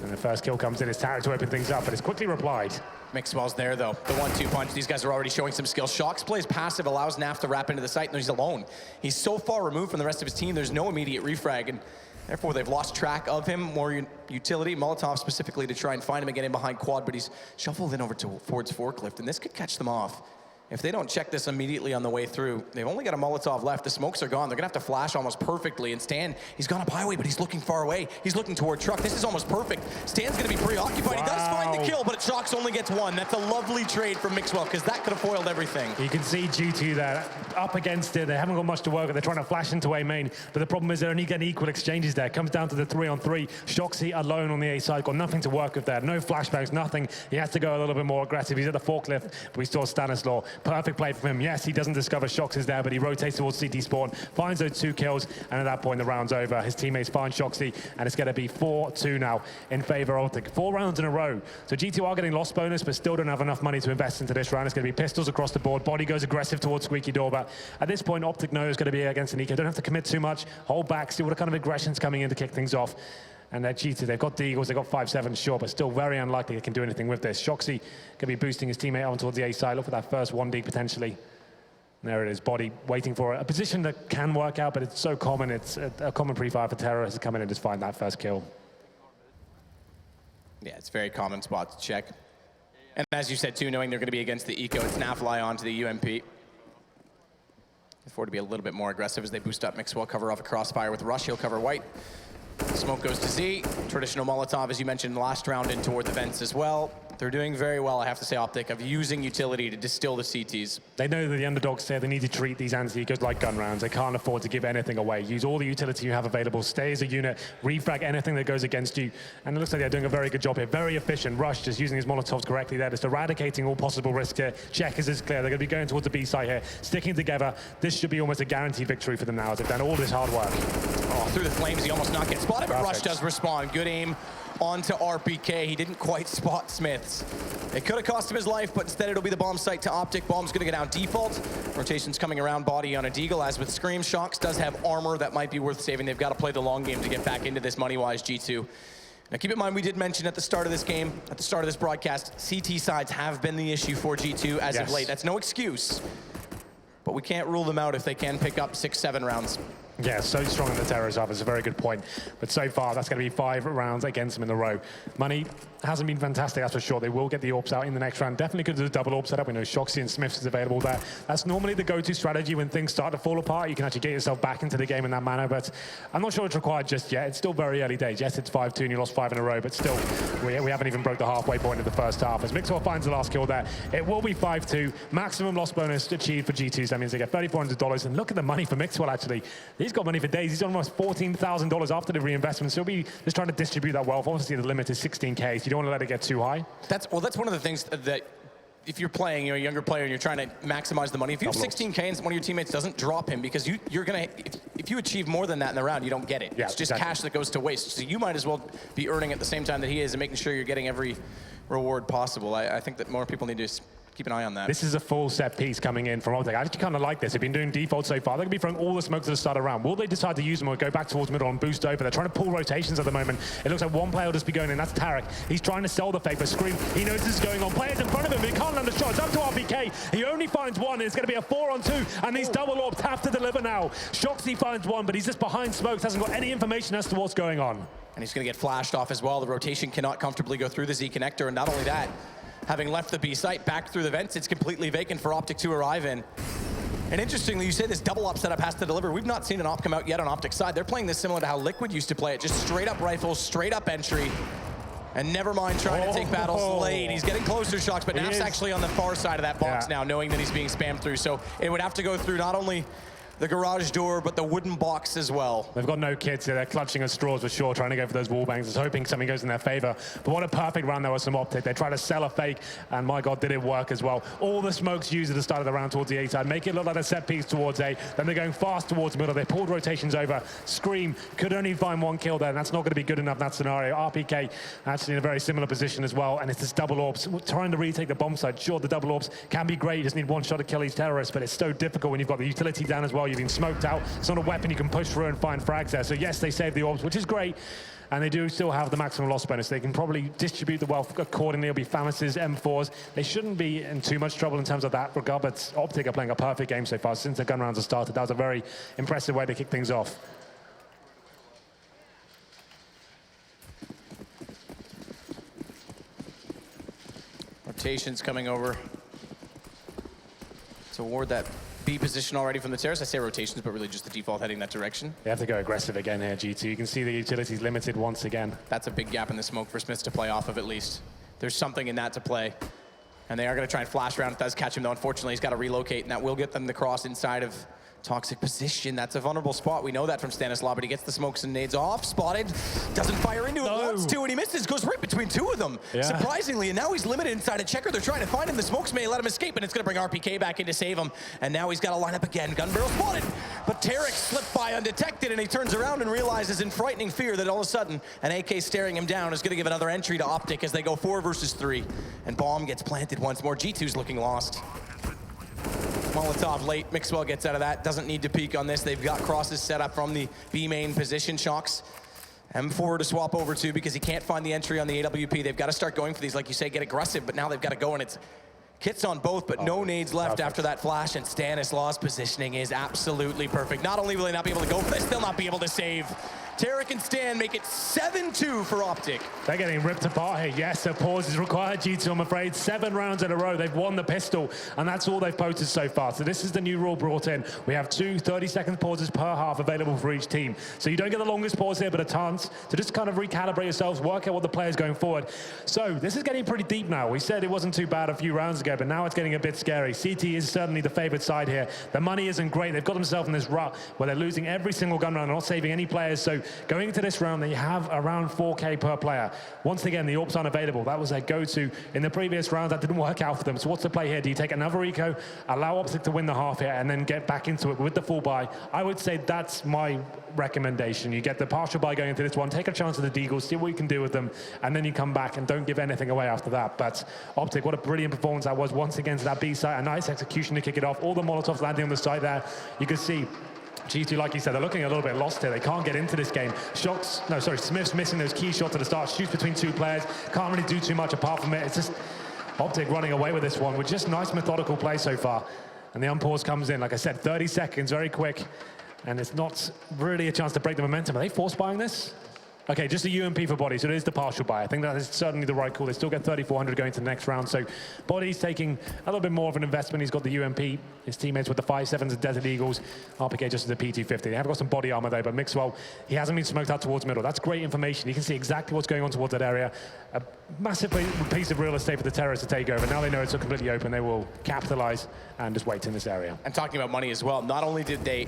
And the first kill comes in as Tarek to open things up, but it's quickly replied. Mixwell's there, though. The 1-2 punch. These guys are already showing some skill. Shox plays passive, allows Naf to wrap into the site, and he's alone. He's so far removed from the rest of his team, there's no immediate refrag, and therefore they've lost track of him. More utility, Molotov specifically to try and find him again in behind quad, but he's shuffled in over towards forklift, and this could catch them off. If they don't check this immediately on the way through, they've only got a Molotov left. The smokes are gone. They're gonna have to flash almost perfectly. And Stan, he's gone up highway, but he's looking far away. He's looking toward truck. This is almost perfect. Stan's gonna be preoccupied. He does find the kill, but Shox only gets one. That's a lovely trade from Mixwell, because that could have foiled everything. You can see G2 there, up against it. They haven't got much to work with. They're trying to flash into A main, but the problem is they're only getting equal exchanges there. It comes down to the 3-on-3. Shoxy alone on the A side, got nothing to work with there. No flashbangs, nothing. He has to go a little bit more aggressive. He's at the forklift, but we saw Stanislaw. Perfect play from him. Yes, he doesn't discover Shox is there, but he rotates towards CT spawn, finds those 2 kills, and at that point the round's over. His teammates find Shoxy, and it's going to be 4-2 now in favor of OpTic. 4 rounds in a row. So G2 are getting loss bonus, but still don't have enough money to invest into this round. It's going to be pistols across the board. Body goes aggressive towards Squeaky Door, but at this point, OpTic knows it's going to be against an eco. Don't have to commit too much. Hold back, see what kind of aggression's coming in to kick things off. And they're G2. They've got Deagles, they've got 5-7, sure, but still very unlikely they can do anything with this. Shoxy can be boosting his teammate on towards the A side. Look for that first 1D potentially. There it is, Body waiting for a position that can work out, but it's so common. It's a common pre-fire for terrorists to come in and just find that first kill. Yeah, it's a very common spot to check. And as you said too, knowing they're going to be against the eco, it's now fly on to the UMP. Forward to be a little bit more aggressive as they boost up. Mixwell cover off a crossfire with Rush. He'll cover white. Smoke goes to Z. Traditional Molotov, as you mentioned, last round in toward the vents as well. They're doing very well, I have to say, OpTic, of using utility to distill the CTs. They know that the underdogs say they need to treat these anti-ecos like gun rounds. They can't afford to give anything away. Use all the utility you have available. Stay as a unit. Refrag anything that goes against you. And it looks like they're doing a very good job here. Very efficient. Rush just using his Molotovs correctly there. Just eradicating all possible risk here. Checkers is clear. They're going to be going towards the B side here. Sticking together. This should be almost a guaranteed victory for them now as they've done all this hard work. Oh, through the flames, he almost not gets spotted, but Rush does respond. Good aim onto RPK. He didn't quite spot Smiths. It could have cost him his life, but instead it'll be the bomb site to OpTic. Bomb's going to go down default. Rotation's coming around Body on a Deagle. As with Scream, Shox does have armor that might be worth saving. They've got to play the long game to get back into this money-wise G2. Now keep in mind, we did mention at the start of this game, at the start of this broadcast, CT sides have been the issue for G2 as of late. That's no excuse, but we can't rule them out if they can pick up 6-7 rounds. Yeah, so strong in the terrorist off. It's a very good point. But so far, that's going to be 5 rounds against them in a row. Money hasn't been fantastic, that's for sure. They will get the AWPs out in the next round. Definitely could do the double AWP setup. We know Shoxy and Smiths is available there. That's normally the go-to strategy when things start to fall apart. You can actually get yourself back into the game in that manner, but I'm not sure it's required just yet. It's still very early days. Yes, it's 5-2 and you lost 5 in a row, but still, we haven't even broke the halfway point of the first half. As Mixwell finds the last kill there, it will be 5-2. Maximum loss bonus achieved for G2, so that means they get $3,400. And look at the money for Mixwell, actually. He's got money for days. He's almost $14,000 after the reinvestment, so he'll be just trying to distribute that wealth. Obviously, the limit is 16K, so you don't want to let it get too high. That's one of the things that if you're playing, you're a younger player and you're trying to maximize the money, if you have 16K and one of your teammates doesn't drop him, because you're gonna, if you achieve more than that in the round, you don't get it. Yeah, it's just cash that goes to waste. So you might as well be earning at the same time that he is and making sure you're getting every reward possible. I think that more people need to keep an eye on that. This is a full set piece coming in from OpTic. I actually kind of like this. They've been doing default so far. They're going to be throwing all the smoke to the start of the round. Will they decide to use them or go back towards middle and boost over? They're trying to pull rotations at the moment. It looks like one player will just be going in. That's Tarek. He's trying to sell the fake, but Scream, he knows this is going on. Players in front of him, but he can't land the shot. It's up to RPK. He only finds one, and it's going to be a 4-on-2, and these double AWPs have to deliver now. Shoxy finds one, but he's just behind smokes, hasn't got any information as to what's going on. And he's going to get flashed off as well. The rotation cannot comfortably go through the Z connector, and not only that, having left the B site back through the vents, it's completely vacant for OpTic to arrive in. And interestingly, you say this double op setup has to deliver. We've not seen an op come out yet on OpTic's side. They're playing this similar to how Liquid used to play it, just straight up rifles, straight up entry. And never mind trying to take battles late. He's getting closer, Shox, but Naf's actually on the far side of that box now, knowing that he's being spammed through. So it would have to go through not only the garage door, but the wooden box as well. They've got no kits here. They're clutching at straws for sure, trying to go for those wall bangs. Just hoping something goes in their favor. But what a perfect round there was from OpTic. They tried to sell a fake, and my God, did it work as well. All the smokes used at the start of the round towards the A side, make it look like a set piece towards A. Then they're going fast towards middle. They pulled rotations over. Scream could only find one kill there, and that's not going to be good enough in that scenario. RPK actually in a very similar position as well, and it's this double AWPs trying to retake the bomb side. Sure, the double AWPs can be great. You just need one shot to kill these terrorists, but it's so difficult when you've got the utility down as well. You've been smoked out. It's not a weapon you can push through and find frags there. So yes, they save the AWPs, which is great. And they do still have the maximum loss bonus. They can probably distribute the wealth accordingly. It'll be FAMAS's, M4s. They shouldn't be in too much trouble in terms of that regard, but OpTic are playing a perfect game so far since the gun rounds have started. That was a very impressive way to kick things off. Rotations coming over. toward that B position already from the terrace. I say rotations, but really just the default heading that direction. They have to go aggressive again here, G2. You can see the utility's limited once again. That's a big gap in the smoke for Smiths to play off of at least. There's something in that to play. And they are going to try and flash around. It does catch him, though. Unfortunately, he's got to relocate, and that will get them the cross inside of Toxic position. That's a vulnerable spot. We know that from Stanislav, but he gets the smokes and nades off. Spotted. Doesn't fire into it. Wants to, and he misses. Goes right between two of them. Yeah. Surprisingly, and now he's limited inside a checker. They're trying to find him. The smokes may let him escape, and it's going to bring RPK back in to save him. And now he's got to line up again. Gun barrel spotted. But Tarek slipped by undetected, and he turns around and realizes in frightening fear that all of a sudden an AK staring him down is going to give another entry to OpTic as they go 4 versus 3. And bomb gets planted once more. G2's looking lost. Molotov late. Mixwell gets out of that. Doesn't need to peek on this. They've got crosses set up from the B main position. Shocks M4 to swap over to because he can't find the entry on the AWP. They've got to start going for these, like you say, get aggressive, but now they've got to go, and it's kits on both, but no nades left after that flash, and Stanislav's positioning is absolutely perfect. Not only will they not be able to go for this, they'll not be able to save. Tarek and Stan make it 7-2 for OpTic. They're getting ripped apart here. Yes, a pause is required, G2, I'm afraid. 7 rounds in a row. They've won the pistol, and that's all they've posted so far. So this is the new rule brought in. We have 2 30-second pauses per half available for each team. So you don't get the longest pause here, but a chance to just kind of recalibrate yourselves, work out what the player's going forward. So this is getting pretty deep now. We said it wasn't too bad a few rounds ago, but now it's getting a bit scary. CT is certainly the favored side here. The money isn't great. They've got themselves in this rut where they're losing every single gun round, not saving any players. So going into this round, they have around 4K per player. Once again, the AWPs aren't available. That was their go-to in the previous round. That didn't work out for them. So what's the play here? Do you take another eco, allow OpTic to win the half here, and then get back into it with the full buy? I would say that's my recommendation. You get the partial buy going into this one, take a chance at the Deagles, see what you can do with them, and then you come back and don't give anything away after that. But OpTic, what a brilliant performance that was once again to that B site. A nice execution to kick it off. All the Molotovs landing on the site there. You can see G2, like you said, they're looking a little bit lost here. They can't get into this game. Smith's missing those key shots at the start. Shoots between 2 players. Can't really do too much apart from it. It's just OpTic running away with this one with just nice methodical play so far. And the unpause comes in. Like I said, 30 seconds, very quick. And it's not really a chance to break the momentum. Are they force buying this? Okay, just a UMP for Body, so it is the partial buy. I think that is certainly the right call. They still get 3,400 going to the next round, so Body's taking a little bit more of an investment. He's got the UMP, his teammates with the 5.7s and Desert Eagles, RPK just with the P250. They have got some body armor though, but Mixwell, he hasn't been smoked out towards middle. That's great information. You can see exactly what's going on towards that area. A massive piece of real estate for the terrorists to take over. Now they know it's completely open. They will capitalize and just wait in this area. And talking about money as well, not only did they,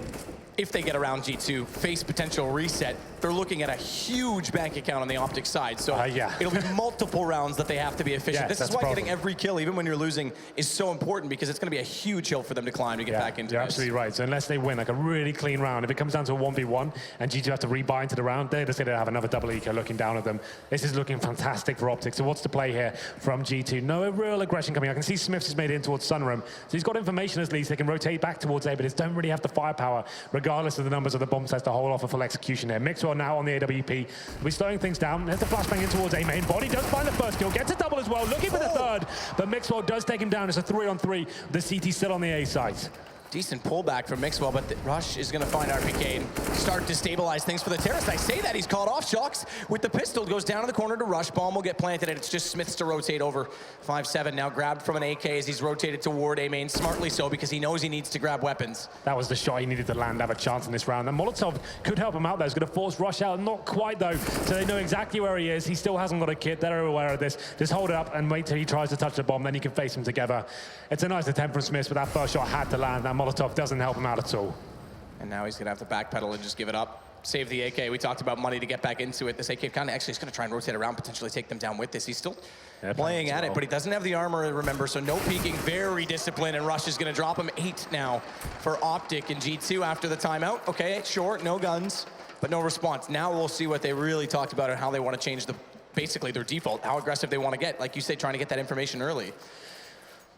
if they get around G2, face potential reset, they're looking at a huge bank account on the OpTic side. So it'll be multiple rounds that they have to be efficient. This is why getting every kill, even when you're losing, is so important, because it's going to be a huge hill for them to climb to get back into this. You're absolutely right. So unless they win like a really clean round, if it comes down to a 1v1 and G2 have to rebuy into the round, they're just going to have another double eco looking down at them. This is looking fantastic for OpTic. So what's the play here from G2? No real aggression coming. I can see Smiths has made it in towards Sunroom. So he's got information at least. They can rotate back towards A, but they don't really have the firepower, regardless of the numbers of the bomb sets, to hold off a full execution here. Mixwell now on the AWP. We're slowing things down. There's the flashbang in towards A main. Body does find the first kill, gets a double as well, looking for the third, but Mixwell does take him down. It's a 3-on-3. The CT still on the A site. Decent pullback from Mixwell, but the rush is going to find RPK and start to stabilize things for the terrorist. I say that, he's caught off. Shocks with the pistol, goes down to the corner to rush. Bomb will get planted, and it's just Smiths to rotate over. 5-7 now grabbed from an AK as he's rotated toward A main, smartly so, because he knows he needs to grab weapons. That was the shot he needed to land, have a chance in this round. And Molotov could help him out there. He's going to force rush out. Not quite, though, so they know exactly where he is. He still hasn't got a kit. They're aware of this. Just hold it up and wait till he tries to touch the bomb, then you can face him together. It's a nice attempt from Smiths, but that first shot had to land. Now Molotov doesn't help him out at all. And now he's going to have to backpedal and just give it up. Save the AK. We talked about money to get back into it. This AK kind of actually is going to try and rotate around, potentially take them down with this. He's still playing at it, but he doesn't have the armor, remember, so no peeking. Very disciplined, and Rush is going to drop him. 8 now for OpTic and G2 after the timeout. Okay, short, no guns, but no response. Now we'll see what they really talked about and how they want to change basically their default, how aggressive they want to get. Like you say, trying to get that information early.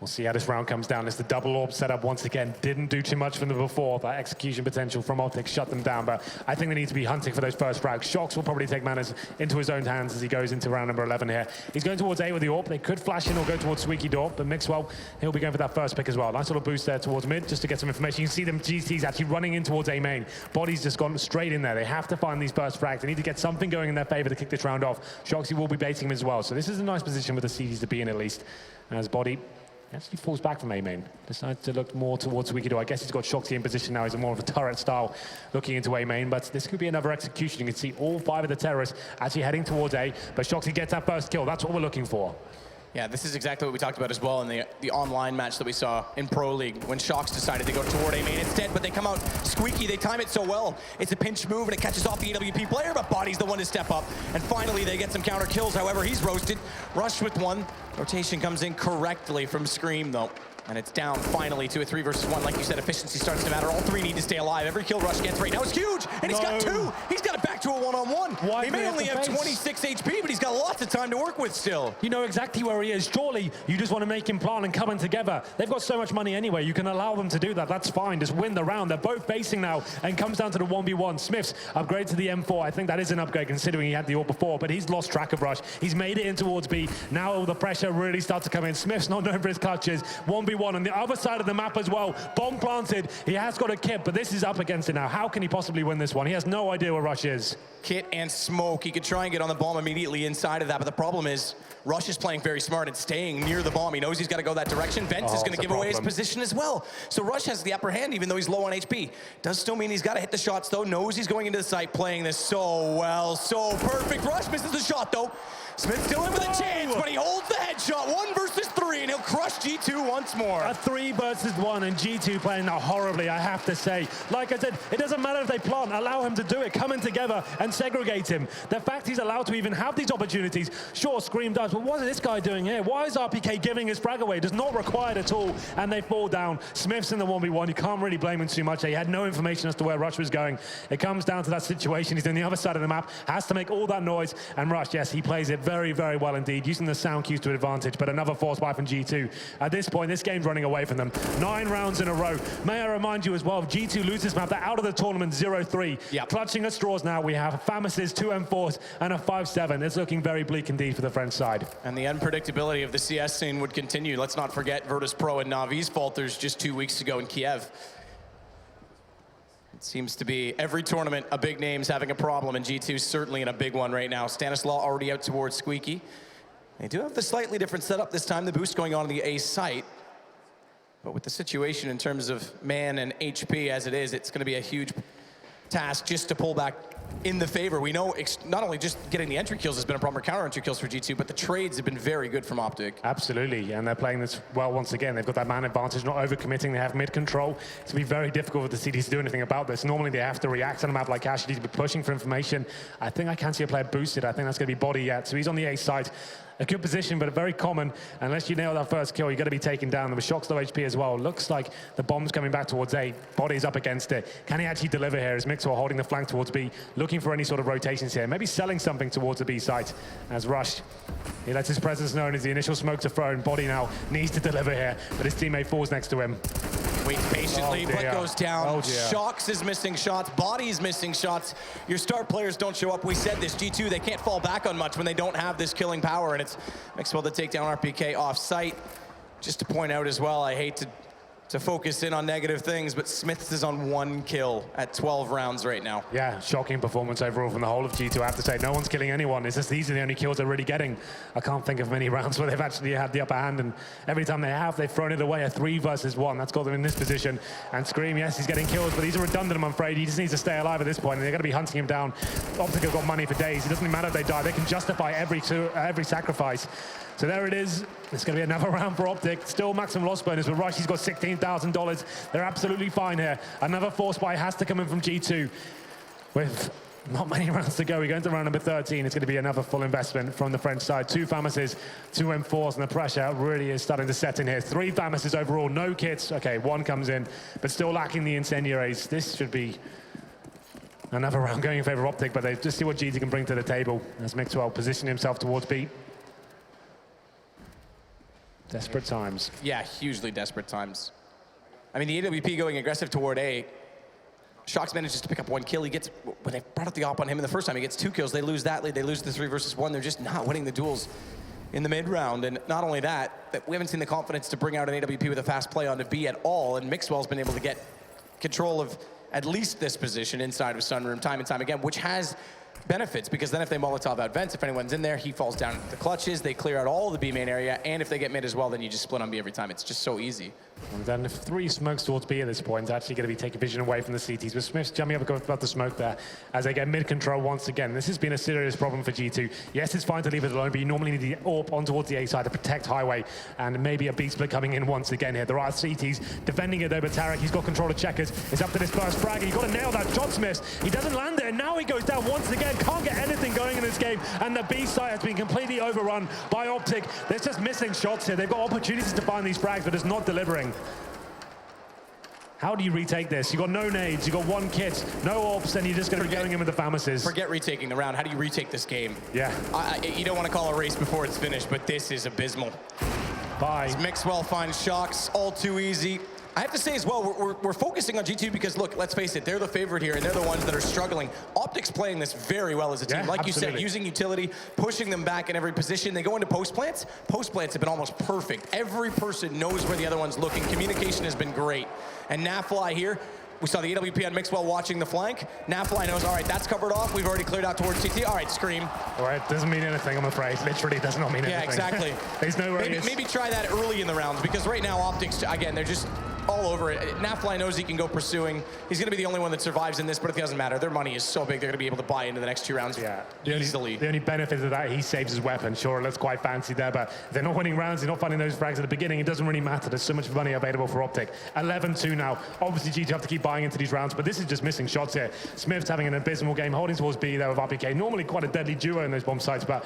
We'll see how this round comes down. It's the double orb setup once again. Didn't do too much from them before. That execution potential from OpTic shut them down, but I think they need to be hunting for those first frags. Shocks will probably take matters into his own hands as he goes into round number 11 here. He's going towards A with the orb. They could flash in or go towards Squeaky Door, but Mixwell, he'll be going for that first pick as well. Nice little boost there towards mid just to get some information. You can see them GTs actually running in towards A main. Body's just gone straight in there. They have to find these first frags. They need to get something going in their favor to kick this round off. Shoxy will be baiting him as well. So this is a nice position with the CDs to be in, at least, as Body He actually falls back from A main. Decides to look more towards Wikido. I guess he's got Shoxy in position now. He's more of a turret style looking into A main, but this could be another execution. You can see all 5 of the terrorists actually heading towards A, but Shoxy gets that first kill. That's what we're looking for. Yeah, this is exactly what we talked about as well in the online match that we saw in Pro League when Shox decided to go toward A main instead, but they come out squeaky. They time it so well. It's a pinch move and it catches off the AWP player, but Body's the one to step up. And finally, they get some counter kills. However, he's roasted. Rush with 1. Rotation comes in correctly from Scream, though. And it's down finally to a 3 versus 1. Like you said, efficiency starts to matter. All 3 need to stay alive. Every kill Rush gets right now is huge. And he's got 2. He's got it back to a one-on-one. He may only have 26 HP, but he's got lots of time to work with still. You know exactly where he is. Surely you just want to make him plan and come in together. They've got so much money anyway. You can allow them to do that. That's fine. Just win the round. They're both facing now and comes down to the 1v1. Smith's upgrade to the M4. I think that is an upgrade considering he had the AWP before, but he's lost track of Rush. He's made it in towards B. Now the pressure really starts to come in. Smith's not known for his clutches. 1v1 on the other side of the map as well. Bomb planted. He has got a kit, but this is up against it now. How can he possibly win this one? He has no idea where Rush is. Kit and smoke. He could try and get on the bomb immediately inside of that, but the problem is Rush is playing very smart and staying near the bomb. He knows he's got to go that direction. Vents is going to give away his position as well. So Rush has the upper hand even though he's low on HP. Does still mean he's got to hit the shots though. Knows he's going into the site, playing this so well, so perfect. Rush misses the shot though. Smith still in with a chance, but he holds the headshot. 1 versus 3, and he'll crush G2 once more. A 3 versus 1, and G2 playing that horribly, I have to say. Like I said, it doesn't matter if they plant, allow him to do it, come in together and segregate him. The fact he's allowed to even have these opportunities, sure, Scream does, but what is this guy doing here? Why is RPK giving his frag away? Does not required at all, and they fall down. Smith's in the 1v1, you can't really blame him too much. He had no information as to where Rush was going. It comes down to that situation. He's on the other side of the map, has to make all that noise, and Rush, yes, he plays it very, very well indeed, using the sound cues to advantage, but another force buy from G2. At this point, this game's running away from them. 9 rounds in a row. May I remind you as well, if G2 lose this map, they're out of the tournament 0-3. Yep. Clutching at straws now, we have Famis's 2 M4s and a 5-7. It's looking very bleak indeed for the French side. And the unpredictability of the CS scene would continue. Let's not forget Virtus Pro and Navi's falters just 2 weeks ago in Kiev. It seems to be every tournament a big name's having a problem, and G2's certainly in a big one right now. Stanislaw already out towards Squeaky. They do have the slightly different setup this time, the boost going on in the A site. But with the situation in terms of man and HP as it is, it's going to be a huge task just to pull back in the favor. We know not only just getting the entry kills has been a problem, or counter entry kills for G2, but the trades have been very good from OpTic. Absolutely, and they're playing this well once again. They've got that man advantage, not overcommitting. They have mid control. It's going to be very difficult for the CDs to do anything about this. Normally they have to react on a map like Ash. They need to be pushing for information. I think I can't see a player boosted. I think that's going to be Body yet. So he's on the A side. A good position, but very common. Unless you nail that first kill, you're going to be taken down. There was Shox low HP as well. Looks like the bomb's coming back towards A. Body's up against it. Can he actually deliver here? Is Mixwell holding the flank towards B, looking for any sort of rotations here? Maybe selling something towards the B site as Rush. He lets his presence known as the initial smokes are thrown. Body now needs to deliver here, but his teammate falls next to him. Waits patiently, but goes down. Oh dear. Shox is missing shots. Body's missing shots. Your star players don't show up. We said this, G2, they can't fall back on much when they don't have this killing power, and it's Mixwell to take down RPK off-site. Just to point out as well, I hate to focus in on negative things, but Smiths is on 1 kill at 12 rounds right now. Yeah, shocking performance overall from the whole of G2. I have to say, no one's killing anyone. It's just these are the only kills they're really getting. I can't think of many rounds where they've actually had the upper hand, and every time they have, they've thrown it away. A 3 versus 1. That's got them in this position. And Scream, yes, he's getting kills, but he's redundant, I'm afraid. He just needs to stay alive at this point, and they're going to be hunting him down. OpTic have got money for days. It doesn't even matter if they die. They can justify every sacrifice. So there it is. It's going to be another round for OpTic. Still maximum loss bonus, but Rush, he's got $16,000. They're absolutely fine here. Another force buy has to come in from G2. With not many rounds to go, we go into round number 13. It's going to be another full investment from the French side. 2 Famises, 2 M4s, and the pressure really is starting to set in here. 3 Famises overall, no kits. Okay, 1 comes in, but still lacking the incendiaries. This should be another round going in favor of OpTic, but they just see what G2 can bring to the table as Mixwell positioning himself towards B. Desperate times. Yeah, hugely desperate times. I mean, the AWP going aggressive toward A. Shox manages to pick up 1 kill. He gets, when they brought up the op on him in the first time, he gets 2 kills. They lose that lead. They lose the 3 versus 1. They're just not winning the duels in the mid round. And not only that, we haven't seen the confidence to bring out an AWP with a fast play onto B at all. And Mixwell's been able to get control of at least this position inside of Sunroom time and time again, which has benefits, because then if they Molotov out vents, if anyone's in there, he falls down into the clutches, they clear out all the B main area, and if they get mid as well, then you just split on B every time. It's just so easy. And then if 3 smokes towards B at this point, it's actually going to be taking vision away from the CTs. But Smith's jumping up above the smoke there as they get mid control once again. This has been a serious problem for G2. Yes, it's fine to leave it alone, but you normally need the AWP on towards the A side to protect Highway, and maybe a B split coming in once again here. There are CTs defending it though, but Tarek, he's got control of checkers. It's up to this first frag, and you've got to nail that shot, Smith. He doesn't land it, and now he goes down once again. Can't get anything going in this game, and the B side has been completely overrun by OpTic. They're just missing shots here. They've got opportunities to find these frags, but it's not delivering. How do you retake this? You've got no nades, you've got 1 kit, no AWPs, and you're just going to be going in with the FAMASes. Forget retaking the round. How do you retake this game? Yeah. You don't want to call a race before it's finished, but this is abysmal. Bye. Mixwell finds Shocks, all too easy. I have to say as well, we're focusing on G2 because, look, let's face it, they're the favorite here, and they're the ones that are struggling. OpTic's playing this very well as a team. Yeah, like absolutely. you said, using utility, pushing them back in every position. They go into post plants. Post plants have been almost perfect. Every person knows where the other one's looking. Communication has been great. And Nafly here, we saw the AWP on Mixwell watching the flank. Nafly knows, all right, that's covered off. We've already cleared out towards CT. All right, Scream. All right, doesn't mean anything, I'm afraid. Literally does not mean anything. Yeah, exactly. There's no way. Maybe try that early in the rounds, because right now OpTic's, again, they're just all over it. Nafly knows he can go pursuing. He's going to be the only one that survives in this, but it doesn't matter. Their money is so big, they're going to be able to buy into the next 2 rounds easily. The only benefit of that, he saves his weapon. Sure, it looks quite fancy there, but they're not winning rounds, they're not finding those frags at the beginning. It doesn't really matter. There's so much money available for OpTic. 11-2 now. Obviously, G2 have to keep buying into these rounds, but this is just missing shots here. Smith's having an abysmal game, holding towards B there with RPK. Normally quite a deadly duo in those bomb sites, but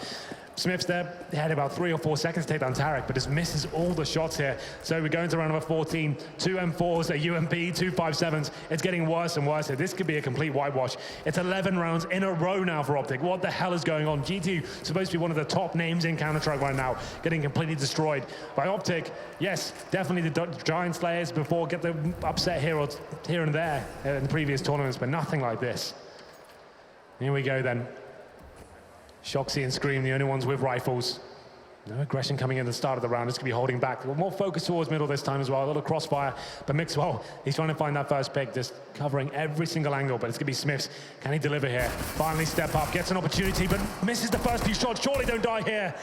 Smith's there. They had about 3 or 4 seconds to take down Tarek, but just misses all the shots here. So we're going to round number 14. 2 M4s, a UMP, 2 5.7s. It's getting worse and worse here. This could be a complete whitewash. It's 11 rounds in a row now for OpTic. What the hell is going on? G2 supposed to be one of the top names in Counter-Strike right now, getting completely destroyed by OpTic. Yes, definitely the Giant Slayers before get the upset here and there in the previous tournaments, but nothing like this. Here we go then. Shoxy and Scream, the only ones with rifles. No aggression coming in at the start of the round. It's going to be holding back. More focus towards middle this time as well. A little crossfire. But Mixwell, he's trying to find that first pick, just covering every single angle. But it's going to be Smith's. Can he deliver here? Finally step up, gets an opportunity, but misses the first few shots. Surely don't die here.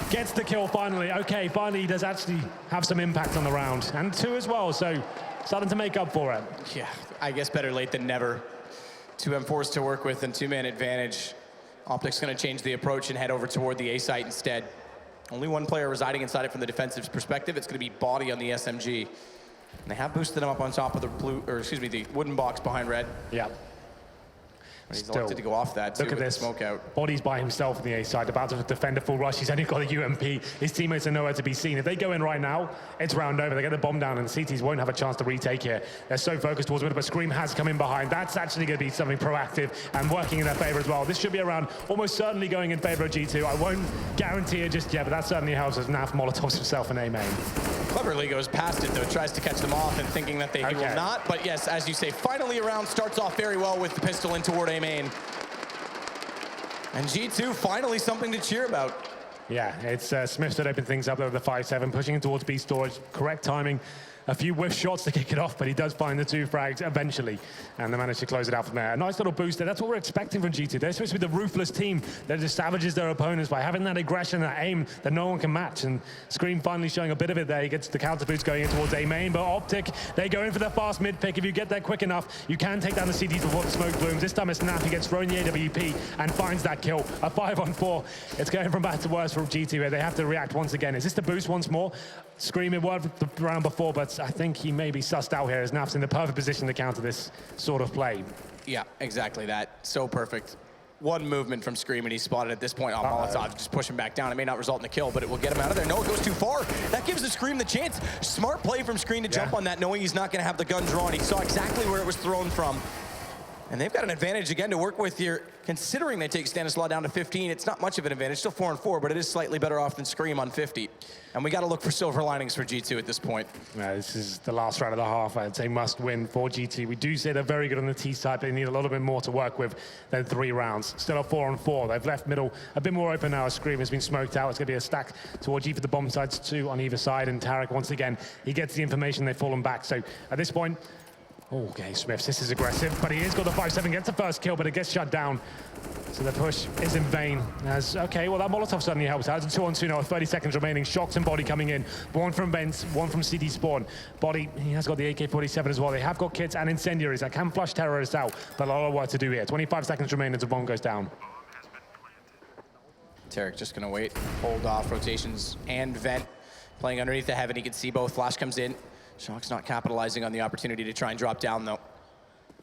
Gets the kill finally. Okay, finally he does actually have some impact on the round. And 2 as well, so starting to make up for it. Yeah, I guess better late than never. 2 M4s to work with and 2-man advantage. OpTic's going to change the approach and head over toward the A site instead. Only 1 player residing inside it from the defensive perspective. It's going to be Body on the SMG. And they have boosted him up on top of the wooden box behind red. Yeah. But he's elected to go off that, too, look at with this. the smoke out. Body's by himself on the A side, about to defend a full rush. He's only got a UMP. His teammates are nowhere to be seen. If they go in right now, it's round over. They get the bomb down, and the CTs won't have a chance to retake here. They're so focused towards it, but Scream has come in behind. That's actually going to be something proactive and working in their favor as well. This should be a round almost certainly going in favor of G2. I won't guarantee it just yet, but that certainly helps as Naf Molotovs himself in A main. Cleverly goes past it, though. Tries to catch them off and thinking that he will not. But yes, as you say, finally a round starts off very well with the pistol in toward A main. And G2, finally something to cheer about. Yeah, it's Smith that opened things up there with the 5-7, pushing towards B storage. Correct timing. A few whiff shots to kick it off, but he does find the 2 frags eventually, and they manage to close it out from there. A nice little boost there. That's what we're expecting from G2. They're supposed to be the ruthless team that just savages their opponents by having that aggression, that aim that no one can match. And Scream finally showing a bit of it there. He gets the counter boost going in towards A main, but OpTic, they go in for the fast mid pick. If you get there quick enough, you can take down the CDs before the smoke blooms. This time it's Naf. He gets thrown the AWP and finds that kill. A 5-on-4. It's going from bad to worse for G2 here. They have to react once again. Is this the boost once more? Scream, it worked the round before, but I think he may be sussed out here as Naf's in the perfect position to counter this sort of play. Yeah, exactly that. So perfect. 1 movement from Scream, and he's spotted at this point. Oh, Molotov just push him back down. It may not result in a kill, but it will get him out of there. No, it goes too far. That gives the Scream the chance. Smart play from Scream to jump on that, knowing he's not going to have the gun drawn. He saw exactly where it was thrown from. And they've got an advantage again to work with here. Considering they take Stanislaw down to 15, it's not much of an advantage. Still 4-4, but it is slightly better off than Scream on 50. And we got to look for silver linings for G2 at this point. Yeah, this is the last round of the half. I'd say must win for G2. We do say they're very good on the T side, but they need a little bit more to work with than 3 rounds. Still a 4-on-4. They've left middle a bit more open now. Scream has been smoked out. It's going to be a stack towards G for the bomb sides, 2 on either side. And Tarek, once again, he gets the information. They've fallen back. So at this point, Okay, Smiths, this is aggressive, but he has got the 5-7, gets the first kill, but it gets shut down. So the push is in vain. As, okay, well, that Molotov suddenly helps out. It's a 2-on-2 now with 30 seconds remaining. Shox and Body coming in. One from Vents, one from CD Spawn. Body, he has got the AK-47 as well. They have got kits and incendiaries that can flush terrorists out, but a lot of work to do here. 25 seconds remaining as the bomb goes down. Tarek just gonna wait, hold off rotations and Vent. Playing underneath the heaven, he can see both. Flash comes in. Shox not capitalizing on the opportunity to try and drop down, though.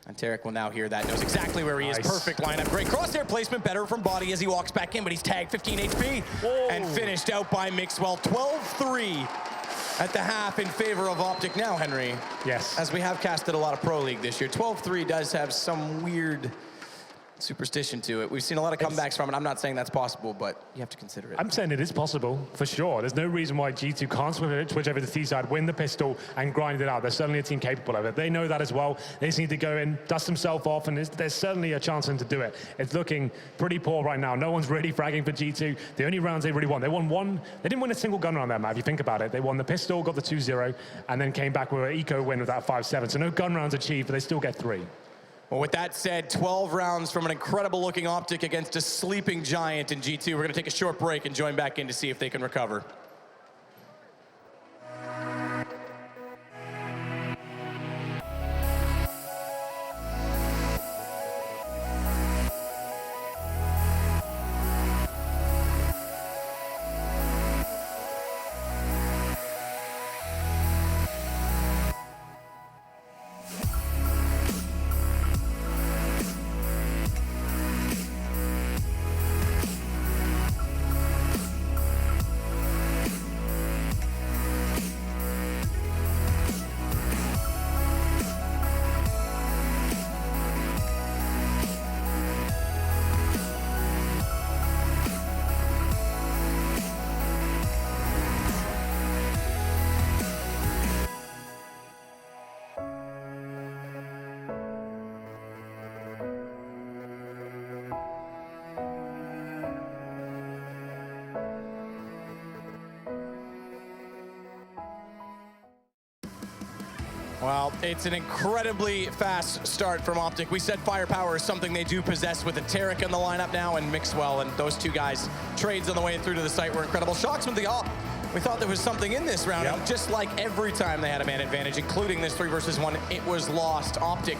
And Tarek will now hear that, knows exactly where he is. Perfect lineup, great crosshair placement, better from Body as he walks back in, but he's tagged 15 HP. Whoa. And finished out by Mixwell. 12-3 at the half in favor of OpTic. Now, Henry. Yes. As we have casted a lot of Pro League this year, 12-3 does have some weird superstition to it. We've seen a lot of comebacks from it. I'm not saying that's possible, but you have to consider it. I'm saying it is possible, for sure. There's no reason why G2 can't switch over to the T-side, win the pistol, and grind it out. There's certainly a team capable of it. They know that as well. They just need to go in, dust themselves off, and there's certainly a chance for them to do it. It's looking pretty poor right now. No one's really fragging for G2. The only rounds they really won, they won one. They didn't win a single gun round there, Matt, if you think about it. They won the pistol, got the 2-0, and then came back with an eco win with that 5-7. So no gun rounds achieved, but they still get 3. Well, with that said, 12 rounds from an incredible-looking OpTic against a sleeping giant in G2. We're going to take a short break and join back in to see if they can recover. Well, it's an incredibly fast start from OpTic. We said firepower is something they do possess with a Tarek in the lineup now and Mixwell, and those two guys, trades on the way through to the site were incredible. Shox with the op. We thought there was something in this round, and just like every time they had a man advantage, including this 3 versus 1, it was lost. OpTic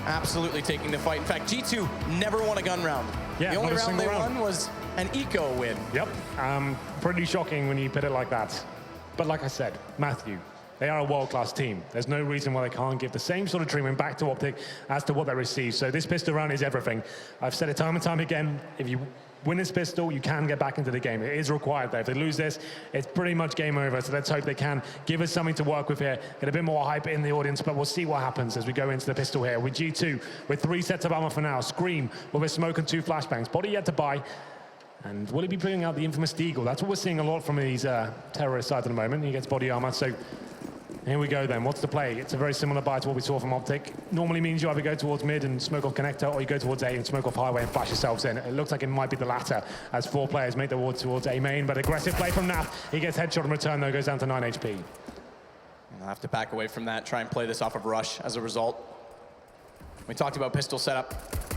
absolutely taking the fight. In fact, G2 never won a gun round. Yeah, the only round they won was an eco win. Yep, pretty shocking when you put it like that. But like I said, Matthew, they are a world-class team. There's no reason why they can't give the same sort of treatment back to OpTic as to what they receive. So this pistol round is everything. I've said it time and time again. If you win this pistol, you can get back into the game. It is required, though. If they lose this, it's pretty much game over. So let's hope they can give us something to work with here, get a bit more hype in the audience, but we'll see what happens as we go into the pistol here. With G2, with 3 sets of armor for now. Scream with a smoke and 2 flashbangs. Body yet to buy. And will he be bringing out the infamous Deagle? That's what we're seeing a lot from these terrorist sides at the moment. He gets body armor, so here we go then. What's the play? It's a very similar buy to what we saw from OpTic. Normally means you either go towards mid and smoke off connector, or you go towards A and smoke off highway and flash yourselves in. It looks like it might be the latter as 4 players make their way towards A main, but aggressive play from Naf. He gets headshot in return, though, goes down to 9 HP. And they'll have to back away from that, try and play this off of Rush as a result. We talked about pistol setup.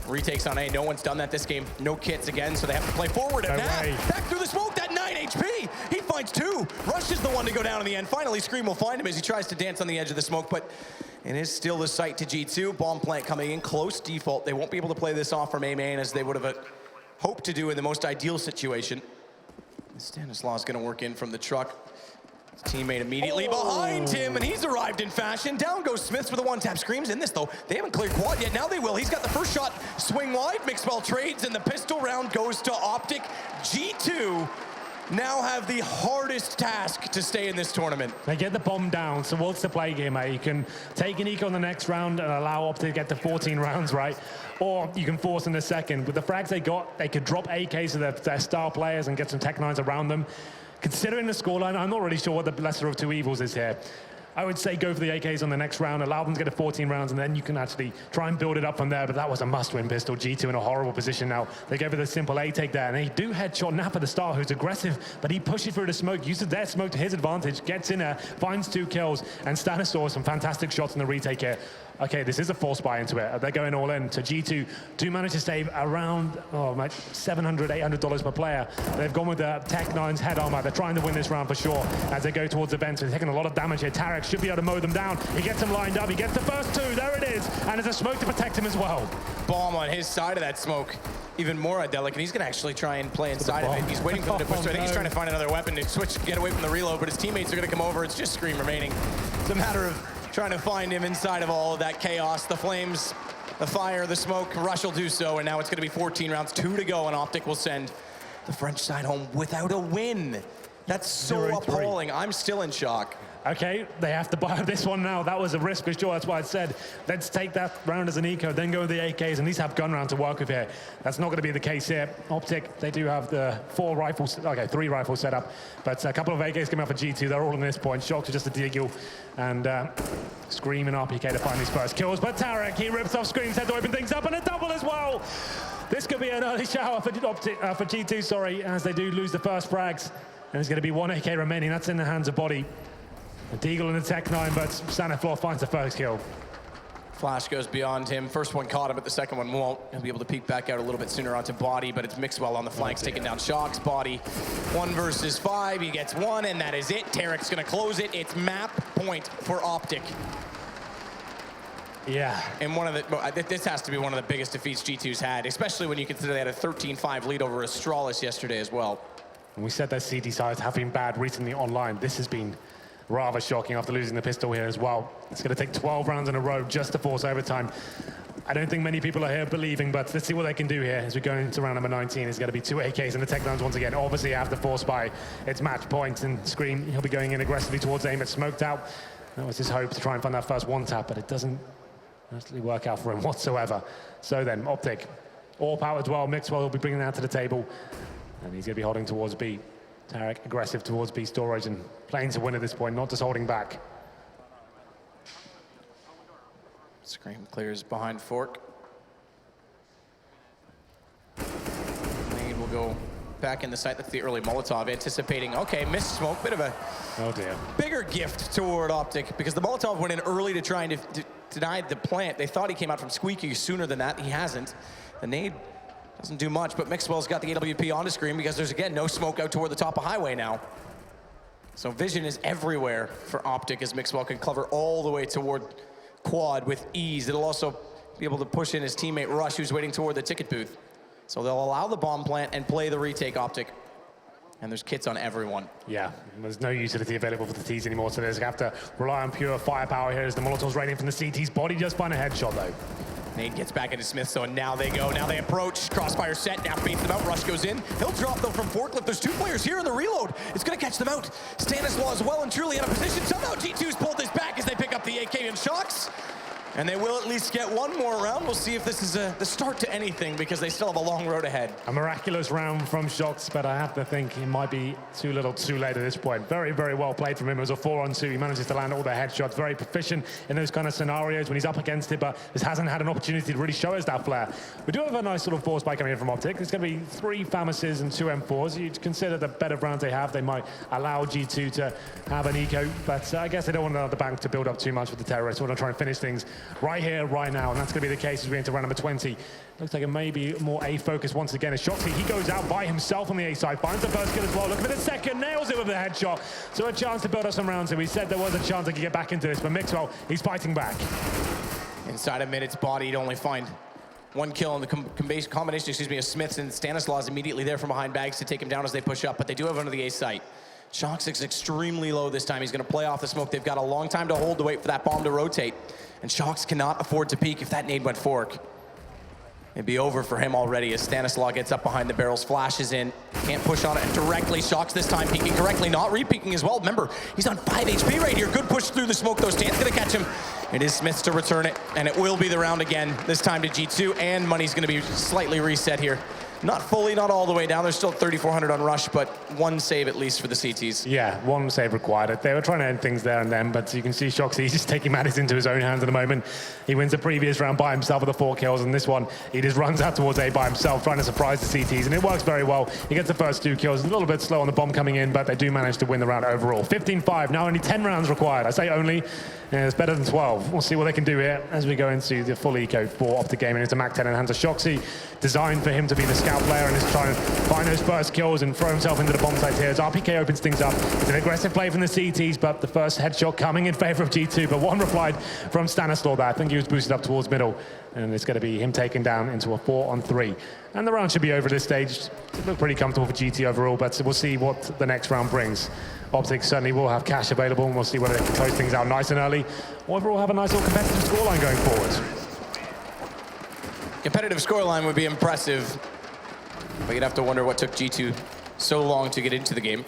Retakes on A. No one's done that this game. No kits again, so they have to play forward. And Naf, back through the smoke, that 9 HP. He finds 2. Rush is the one to go down in the end. Finally, Scream will find him as he tries to dance on the edge of the smoke, but it is still the site to G2. Bomb plant coming in, close default. They won't be able to play this off from A main as they would have hoped to do in the most ideal situation. Stanislaus going to work in from the truck. His teammate immediately behind him, and he's arrived in fashion. Down goes Smiths with a one-tap. Screams in this, though. They haven't cleared quad yet. Now they will. He's got the first shot. Swing wide. Mixwell trades, and the pistol round goes to OpTic. G2 now have the hardest task to stay in this tournament. They get the bomb down, so what's the play game, mate? You can take an eco in the next round and allow OpTic to get to 14 rounds, right? Or you can force in the second. With the frags they got, they could drop AKs to their star players and get some Tech 9s around them. Considering the scoreline, I'm not really sure what the lesser of 2 evils is here. I would say go for the AKs on the next round, allow them to get to 14 rounds, and then you can actually try and build it up from there. But that was a must-win pistol. G2 in a horrible position now. They go for the simple A take there, and they do headshot Nap at the start, who's aggressive, but he pushes through the smoke, uses their smoke to his advantage, gets in there, finds 2 kills, and Stanislaus some fantastic shots in the retake here. Okay, this is a force buy into it. They're going all in. So G2 do manage to save around like $700, $800 per player. They've gone with the Tech-9's head armor. They're trying to win this round for sure as they go towards the vent. They're taking a lot of damage here. Tarek should be able to mow them down. He gets them lined up. He gets the first two. There it is. And there's a smoke to protect him as well. Bomb on his side of that smoke. Even more idyllic, and he's going to actually try and play inside of it. He's waiting for them to push through. I think he's trying to find another weapon to switch, get away from the reload, but his teammates are going to come over. It's just Scream remaining. It's a matter of trying to find him inside of all of that chaos. The flames, the fire, the smoke. Rush will do so, and now it's going to be 14 rounds, 2 to go, and OpTic will send the French side home without a win. That's so appalling. I'm still in shock. Okay, they have to buy this one now. That was a risk for sure. That's why I said, let's take that round as an eco, then go with the AKs, and at least have gun round to work with here. That's not going to be the case here. OpTic, they do have the 3 rifles set up, but a couple of AKs coming up for G2. They're all in this point. Shocked to just a deagle, and Scream and RPK to find these first kills. But Tarek, he rips off Scream's head to open things up, and a double as well. This could be an early shower for G2, sorry, as they do lose the first frags. And there's going to be 1 AK remaining. That's in the hands of Body. A Deagle and a Tech-9, but Sanaflor finds the first kill. Flash goes beyond him. First one caught him, but the second one won't. He'll be able to peek back out a little bit sooner onto Body, but it's Mixwell on the flanks, taking down Shock's Body. 1 versus 5, he gets 1, and that is it. Tarek's gonna close it. It's map point for OpTic. Yeah. And this has to be one of the biggest defeats G2's had, especially when you consider they had a 13-5 lead over Astralis yesterday as well. And we said that CT sides have been bad recently online. This has been rather shocking after losing the pistol here as well. It's going to take 12 rounds in a row just to force overtime. I don't think many people are here believing, but let's see what they can do here as we go into round number 19. It's going to be 2 AKs and the Tech-9s once again. Obviously, after force buy, it's match point, and Scream, he'll be going in aggressively towards aim. It's smoked out. That was his hope to try and find that first one tap, but it doesn't actually work out for him whatsoever. So then, OpTic, all power as well. Mixwell will be bringing that to the table, and he's going to be holding towards B. Tarek aggressive towards B storage and playing to win at this point, not just holding back. Scream clears behind Fork. Nade will go back in the site. That's the early Molotov, anticipating, okay, missed smoke, bit of a bigger gift toward OpTic, because the Molotov went in early to try and deny the plant. They thought he came out from Squeaky sooner than that. He hasn't. The nade doesn't do much, but Mixwell's got the AWP onto Scream because there's, again, no smoke out toward the top of Highway now. So vision is everywhere for OpTic as Mixwell can cover all the way toward Quad with ease. It'll also be able to push in his teammate Rush, who's waiting toward the ticket booth. So they'll allow the bomb plant and play the retake OpTic. And there's kits on everyone. Yeah, there's no utility available for the T's anymore, so they have to rely on pure firepower here as the Molotov's raining from the CT's body. Just find a headshot, though. Nade gets back into Smith, so now they go. Now they approach. Crossfire set. Now baits them out. Rush goes in. He'll drop, though, from Forklift. There's 2 players here in the reload. It's going to catch them out. Stanislaw is well and truly out of position. Somehow G2's pulled this back as they pick up the AK and Shocks. And they will at least get 1 more round. We'll see if this is the start to anything, because they still have a long road ahead. A miraculous round from Shocks, but I have to think it might be too little too late at this point. Very, very well played from him. It was a 4-on-2. He manages to land all the headshots. Very proficient in those kind of scenarios when he's up against it, but just hasn't had an opportunity to really show us that flair. We do have a nice sort of force buy coming in from OpTic. It's going to be 3 Famouses and 2 M4s. You'd consider the better rounds they have, they might allow G2 to have an eco, but I guess they don't want the bank to build up too much with the terrorists. They want to try and finish things right here, right now, and that's going to be the case as we enter round number 20. Looks like it may be more A focus once again. As Shoxy, he goes out by himself on the A side, finds the first kill as well. Look at the second, nails it with a headshot. So a chance to build up some rounds here. We said there was a chance they could get back into this, but Mixwell, he's fighting back. Inside a minute's body, he'd only find 1 kill in the combination, of Smiths, and Stanislaw is immediately there from behind bags to take him down as they push up, but they do have under the A site. Shox is extremely low this time. He's going to play off the smoke. They've got a long time to hold to wait for that bomb to rotate. And Shox cannot afford to peek if that nade went Fork. It'd be over for him already as Stanislaw gets up behind the barrels, flashes in, can't push on it, and directly Shox this time peeking correctly, not re-peeking as well. Remember, he's on 5 HP right here. Good push through the smoke, though. Stan's going to catch him. It is Smith's to return it, and it will be the round again, this time to G2, and money's going to be slightly reset here Not fully, not all the way down. They're still at 3,400 on rush, but one save at least for the CTs. Yeah, one save required. They were trying to end things there and then, but you can see Shoxy, he's just taking matters into his own hands at the moment. He wins the previous round by himself with the 4 kills, and this one, he just runs out towards A by himself, trying to surprise the CTs, and it works very well. He gets the first 2 kills, a little bit slow on the bomb coming in, but they do manage to win the round overall. 15-5, now only 10 rounds required. I say only, it's better than 12. We'll see what they can do here as we go into the full eco for OpTic Gaming into Mac 10 and hands of Shoxy, designed for him to be the scout player and is trying to find those first kills and throw himself into the bomb site here as RPK opens things up. It's an aggressive play from the CTs, but the first headshot coming in favor of G2, but one replied from Stanislaw there. I think he was boosted up towards middle, and it's going to be him taken down into a 4-on-3. And the round should be over at this stage. It looked pretty comfortable for GT overall, but we'll see what the next round brings. OpTic certainly will have cash available, and we'll see whether they can close things out nice and early, or whether we'll have a nice little competitive scoreline going forward. Competitive scoreline would be impressive, but you'd have to wonder what took G2 so long to get into the game.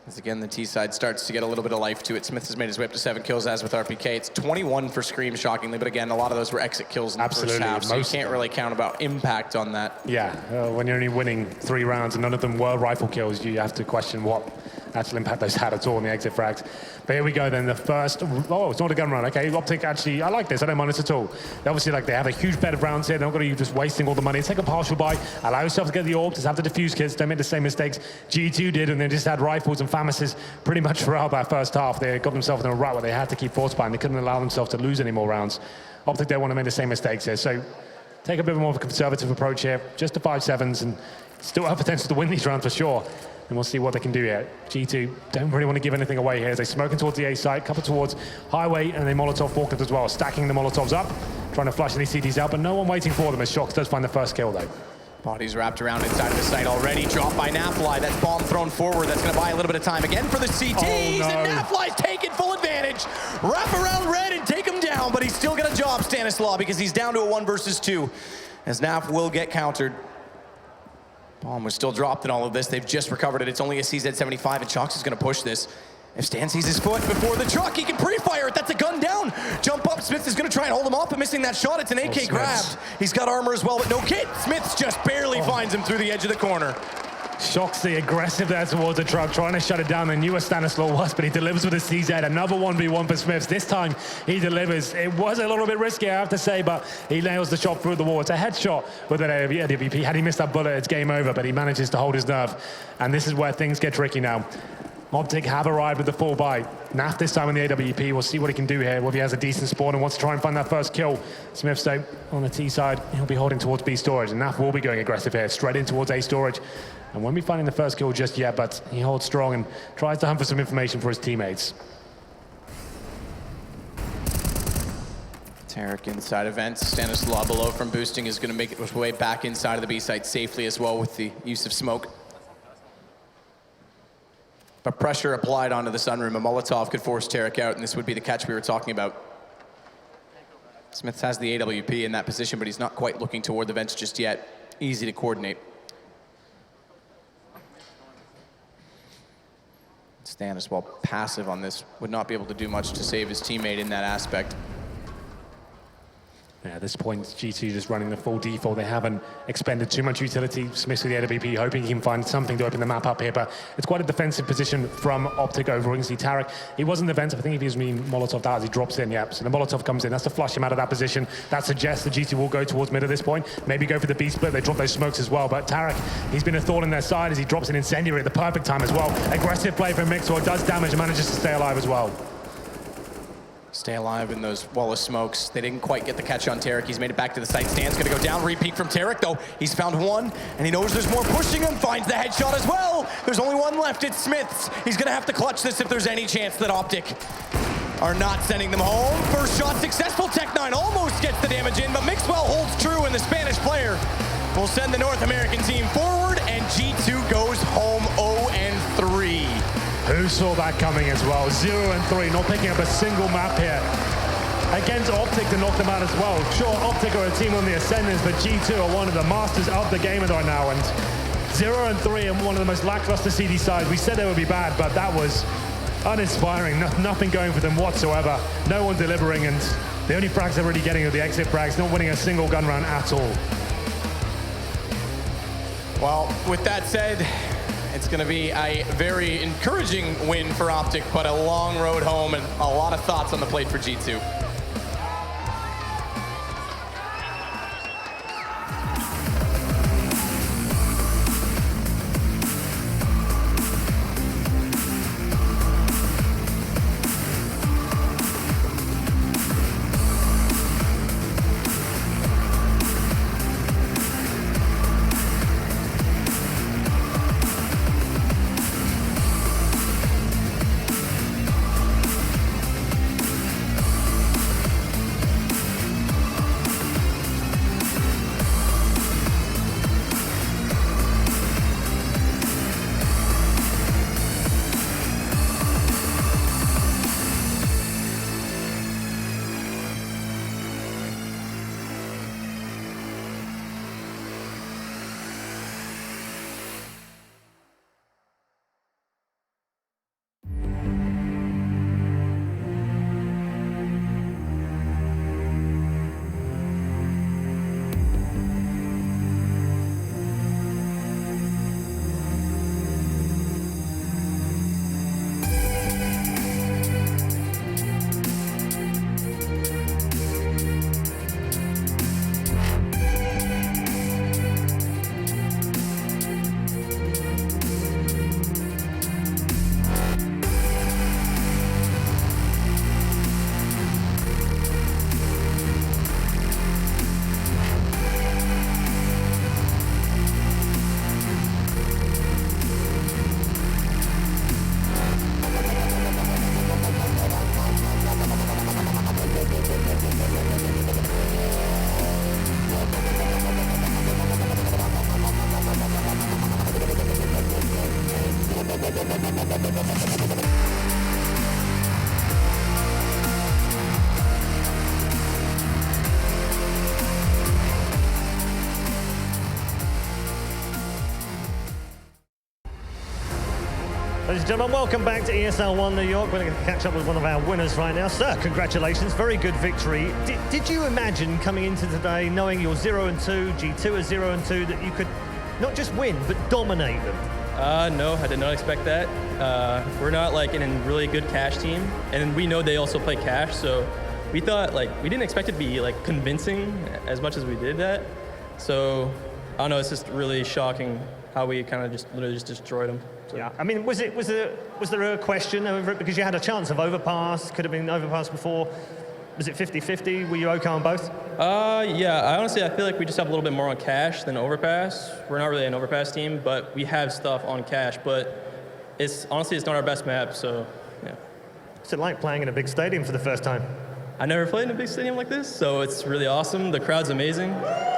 As again, the T side starts to get a little bit of life to it. Smith has made his way up to 7 kills, as with RPK. It's 21 for Scream, shockingly, but again, a lot of those were exit kills in the first half, so you can't really count about impact on that. Yeah, when you're only winning 3 rounds and none of them were rifle kills, you have to question what actual impact those had at all in the exit frags. But here we go then, the first, oh, it's not a gun run. Okay, OpTic actually, I like this, I don't mind this at all. They obviously, like, they have a huge bed of rounds here, they're not going to be just wasting all the money. Take a partial buy, allow yourself to get the orb, just have the defuse kits, don't make the same mistakes G2 did, and they just had rifles and FAMASes pretty much throughout that first half. They got themselves in a rut where they had to keep force buying. They couldn't allow themselves to lose any more rounds. OpTic don't want to make the same mistakes here, so take a bit more of a conservative approach here, just to 5-7s, and still have potential to win these rounds for sure. And we'll see what they can do here. G2 don't really want to give anything away here as they smoking towards the A site, couple towards Highway, and they Molotov forklift as well, stacking the Molotovs up, trying to flush these CTs out, but no one waiting for them as Shox does find the first kill though. Bodies wrapped around inside of the site already, dropped by Nafly. That's bomb thrown forward. That's going to buy a little bit of time again for the CTs, and Nafly's taking full advantage. Wrap around Red and take him down, but he's still got a job, Stanislaw, because he's down to a 1 versus 2, as Naf will get countered. Bomb was still dropped in all of this. They've just recovered it. It's only a CZ75, and Shox is going to push this. If Stan sees his foot before the truck, he can pre-fire it. That's a gun down. Jump up. Smith is going to try and hold him off, but missing that shot. It's an AK grabbed. He's got armor as well, but no kit. Smith just barely finds him through the edge of the corner. Shoxy aggressive there towards the truck, trying to shut it down. They knew where Stanislaw was, but he delivers with a CZ. Another 1v1 for Smiths. This time he delivers. It was a little bit risky, I have to say, but he nails the shot through the wall. It's a headshot with an AWP. Had he missed that bullet, it's game over, but he manages to hold his nerve. And this is where things get tricky now. OpTic have arrived with the full buy. Naf this time on the AWP. We'll see what he can do here, whether he has a decent spawn and wants to try and find that first kill. Smiths though, on the T side, he'll be holding towards B storage, and Naf will be going aggressive here, straight in towards A storage. And won't be finding the first kill just yet, but he holds strong and tries to hunt for some information for his teammates. Tarek inside events. Stanislaw below from boosting is going to make his way back inside of the B site safely as well with the use of smoke. But pressure applied onto the sunroom. A Molotov could force Tarek out, and this would be the catch we were talking about. Smith has the AWP in that position, but he's not quite looking toward the vents just yet. Easy to coordinate. Stanislaw passive on this, would not be able to do much to save his teammate in that aspect. Yeah, at this point, G2 just running the full default. They haven't expended too much utility. Smith with the AWP, hoping he can find something to open the map up here, but it's quite a defensive position from OpTic overall. You can see Tarek, he wasn't defensive. I think if he was mean Molotov out as he drops in, yeah. So the Molotov comes in, that's to flush him out of that position. That suggests that G2 will go towards mid at this point. Maybe go for the B split, they drop those smokes as well. But Tarek, he's been a thorn in their side as he drops an incendiary at the perfect time as well. Aggressive play from Mixwell, does damage and manages to stay alive as well. Stay alive in those wall of smokes. They didn't quite get the catch on Tarek. He's made it back to the site. Stan's gonna go down, repeat from Tarek though. He's found one, and he knows there's more pushing him, finds the headshot as well. There's only one left, it's Smith's. He's gonna have to clutch this if there's any chance that OpTic are not sending them home. First shot successful, Tech9 almost gets the damage in, but Mixwell holds true, and the Spanish player will send the North American team forward, and G2 goes home 0-3. Who saw that coming as well? 0-3, not picking up a single map here. Against OpTic to knock them out as well. Sure, OpTic are a team on the ascendants, but G2 are one of the masters of the game right now. And 0-3 and one of the most lackluster CD sides. We said they would be bad, but that was uninspiring. Nothing going for them whatsoever. No one delivering, and the only frags they're really getting are the exit frags, not winning a single gun round at all. Well, with that said, it's going to be a very encouraging win for OpTic, but a long road home and a lot of thoughts on the plate for G2. Ladies and gentlemen, welcome back to ESL One New York. We're going to catch up with one of our winners right now. Sir, congratulations, very good victory. Did you imagine coming into today, knowing you're 0-2, G2 is 0-2, that you could not just win, but dominate them? No, I did not expect that. We're not like in a really good cash team, and we know they also play cash, so we thought we didn't expect it to be like convincing as much as we did that. So I don't know, it's just really shocking how we kind of just literally just destroyed them. So. Yeah, I mean, was there a question over it? Because you had a chance of overpass, could have been overpass before. Was it 50-50? Were you okay on both? Yeah, I feel like we just have a little bit more on cash than overpass. We're not really an overpass team, but we have stuff on cash, but honestly, it's not our best map, so yeah. What's it like playing in a big stadium for the first time? I never played in a big stadium like this, so it's really awesome. The crowd's amazing,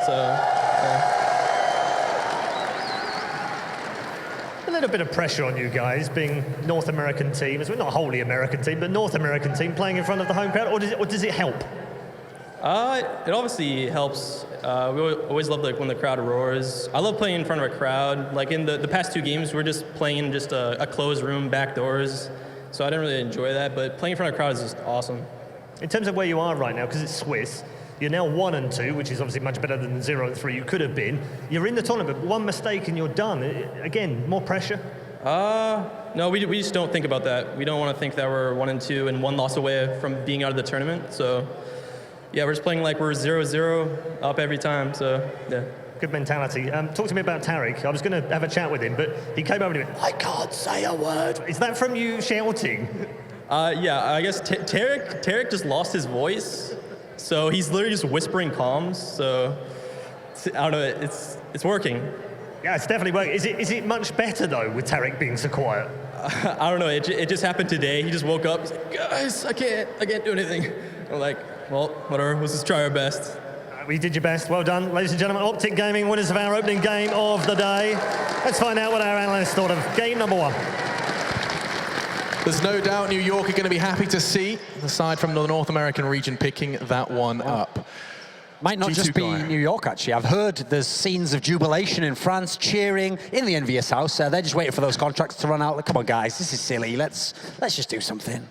so yeah. A little bit of pressure on you guys, being North American team, as we're not a wholly American team, but North American team playing in front of the home crowd, or does it help? It obviously helps. We always love when the crowd roars. I love playing in front of a crowd. Like in the past two games, we're just playing in just a closed room, back doors, so I didn't really enjoy that, but playing in front of a crowd is just awesome. In terms of where you are right now, because it's Swiss, you're now 1-2, which is obviously much better than 0-3 you could have been. You're in the tournament, but one mistake and you're done. Again, more pressure? No, we just don't think about that. We don't want to think that we're 1-2 and one loss away from being out of the tournament. So, yeah, we're just playing like we're 0-0 up every time. So, yeah. Good mentality. Talk to me about Tarek. I was going to have a chat with him, but he came over and he went, "I can't say a word." Is that from you shouting? Yeah, I guess Tarek just lost his voice. So he's literally just whispering comms, so I don't know, it's working. Yeah, it's definitely working. Is it much better, though, with Tarek being so quiet? I don't know, it just happened today. He just woke up, he's like, "Guys, I can't do anything." I'm like, well, whatever, let's just try our best. We did your best, well done. Ladies and gentlemen, OpTic Gaming, winners of our opening game of the day. Let's find out what our analysts thought of game number one. There's no doubt New York are going to be happy to see, aside from the North American region, picking that one up. Might not G2 just be guy. New York, actually. I've heard there's scenes of jubilation in France, cheering in the envious house. They're just waiting for those contracts to run out. Like, come on, guys, this is silly. Let's just do something.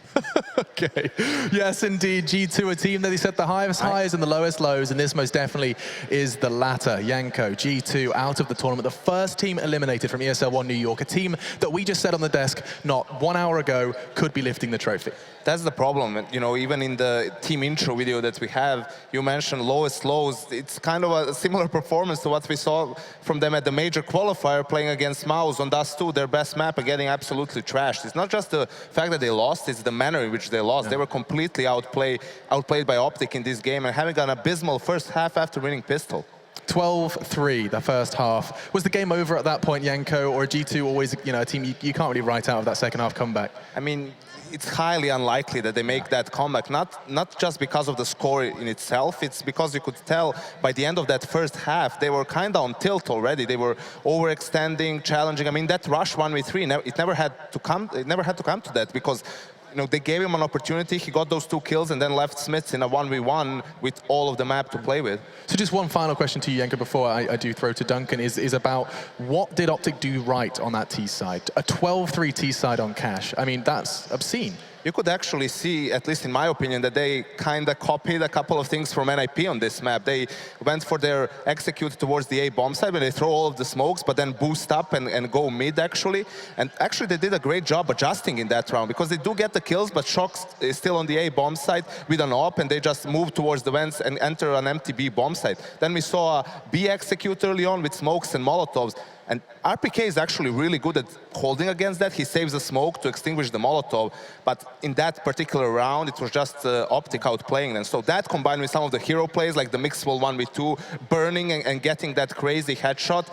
Okay. Yes, indeed. G2, a team that he set the highest highs and the lowest lows, and this most definitely is the latter. Yanko, G2, out of the tournament. The first team eliminated from ESL One New York, a team that we just said on the desk not 1 hour ago could be lifting the trophy. That's the problem. You know, even in the team intro video that we have, you mentioned lowest lows. It's kind of a similar performance to what we saw from them at the major qualifier playing against Mouse on Dust 2, their best map, and getting absolutely trashed. It's not just the fact that they lost, it's the manner in which they lost. They were completely outplayed by OpTic in this game and having an abysmal first half after winning Pistol. 12-3 the first half. Was the game over at that point, Yanko, or G2 always, you know, a team you can't really write out of that second half comeback? I mean, it's highly unlikely that they make that comeback, not just because of the score in itself, it's because you could tell by the end of that first half, they were kind of on tilt already. They were overextending, challenging. I mean, that rush 1v3, it never had to come to that because, you know, they gave him an opportunity, he got those 2 kills and then left Smiths in a 1v1 with all of the map to play with. So just one final question to you, Yanko, before I do throw to Duncan, is about what did OpTic do right on that T side? A 12-3 T side on Cash. I mean, that's obscene. You could actually see, at least in my opinion, that they kind of copied a couple of things from NIP on this map. They went for their execute towards the A bomb side where they throw all of the smokes, but then boost up and go mid, actually. And actually, they did a great job adjusting in that round because they do get the kills, but Shox is still on the A bomb side with an op, and they just move towards the vents and enter an empty B bomb side. Then we saw a B execute early on with smokes and Molotovs. And RPK is actually really good at holding against that. He saves the smoke to extinguish the Molotov. But in that particular round, it was just OpTic outplaying them. So that combined with some of the hero plays, like the mixable 1v2, burning and getting that crazy headshot,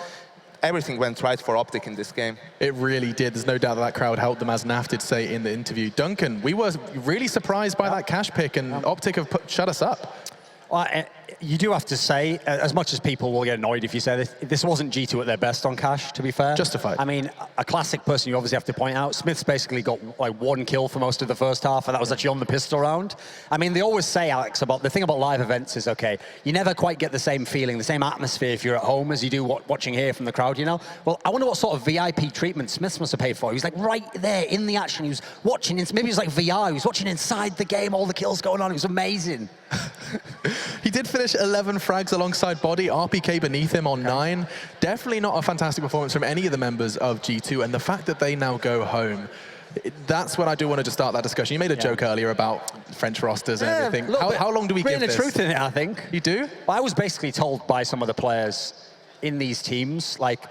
everything went right for OpTic in this game. It really did. There's no doubt that crowd helped them, as Naf did say in the interview. Duncan, we were really surprised by that Cash pick, and OpTic have shut us up. Well, you do have to say, as much as people will get annoyed if you say this wasn't G2 at their best on Cash, to be fair. Justified. I mean, a classic person you obviously have to point out, Smith's basically got like 1 kill for most of the first half, and that was actually on the pistol round. I mean, they always say, Alex, about the thing about live events is, okay, you never quite get the same feeling, the same atmosphere if you're at home as you do watching here from the crowd, you know? Well, I wonder what sort of VIP treatment Smith must have paid for. He was like right there in the action. He was watching, maybe it was like VR, he was watching inside the game, all the kills going on. It was amazing. He did finish 11 frags alongside Body, RPK beneath him on 9. Definitely not a fantastic performance from any of the members of G2, and the fact that they now go home, that's when I do want to start that discussion. You made a joke earlier about French rosters and everything. How long do we give this? There's truth in it, I think. You do? I was basically told by some of the players in these teams, like,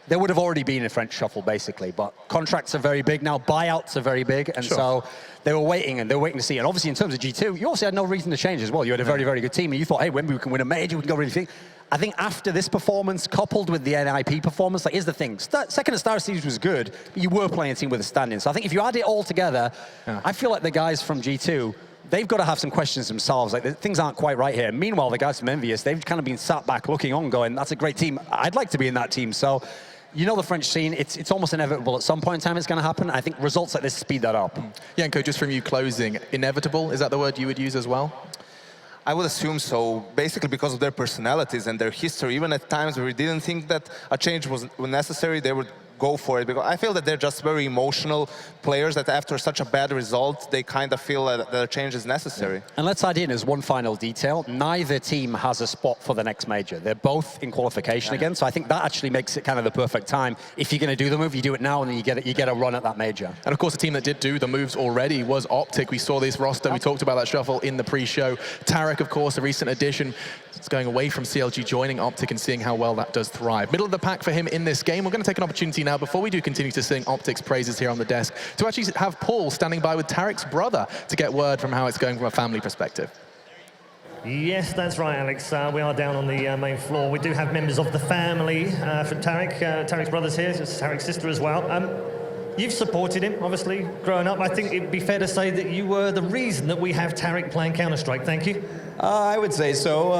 there would have already been a French shuffle, basically, but contracts are very big now, buyouts are very big, and so they were waiting, and they were waiting to see. And obviously, in terms of G2, you also had no reason to change as well. You had a very, very good team, and you thought, hey, when we can win a major, we can go really think. I think after this performance, coupled with the NIP performance, like, here's the thing. Second at Star Series was good, but you were playing a team with a stand-in. So I think if you add it all together, I feel like the guys from G2, they've got to have some questions themselves. Like, things aren't quite right here. Meanwhile, the guys from Envious, they've kind of been sat back looking on, going, that's a great team. I'd like to be in that team. So, you know, the French scene, it's almost inevitable. At some point in time, it's going to happen. I think results like this speed that up. Yanko, just from you closing, inevitable, is that the word you would use as well? I would assume so, basically because of their personalities and their history. Even at times where we didn't think that a change was necessary, they would go for it. Because I feel that they're just very emotional players that after such a bad result, they kind of feel that a change is necessary. And let's add in as one final detail, neither team has a spot for the next major. They're both in qualification again, so I think that actually makes it kind of the perfect time. If you're going to do the move, you do it now, and then you get a run at that major. And of course, the team that did do the moves already was OpTic. We saw this roster, we talked about that shuffle in the pre-show. Tarek, of course, a recent addition. It's going away from CLG, joining OpTic and seeing how well that does thrive. Middle of the pack for him in this game. We're going to take an opportunity now, before we do continue to sing OpTic's praises here on the desk, to actually have Paul standing by with Tarek's brother to get word from how it's going from a family perspective. Yes, that's right, Alex. We are down on the main floor. We do have members of the family from Tarek. Tarek's brother's here, it's Tarek's sister as well. You've supported him, obviously, growing up. I think it'd be fair to say that you were the reason that we have Tarek playing Counter-Strike. Thank you. I would say so,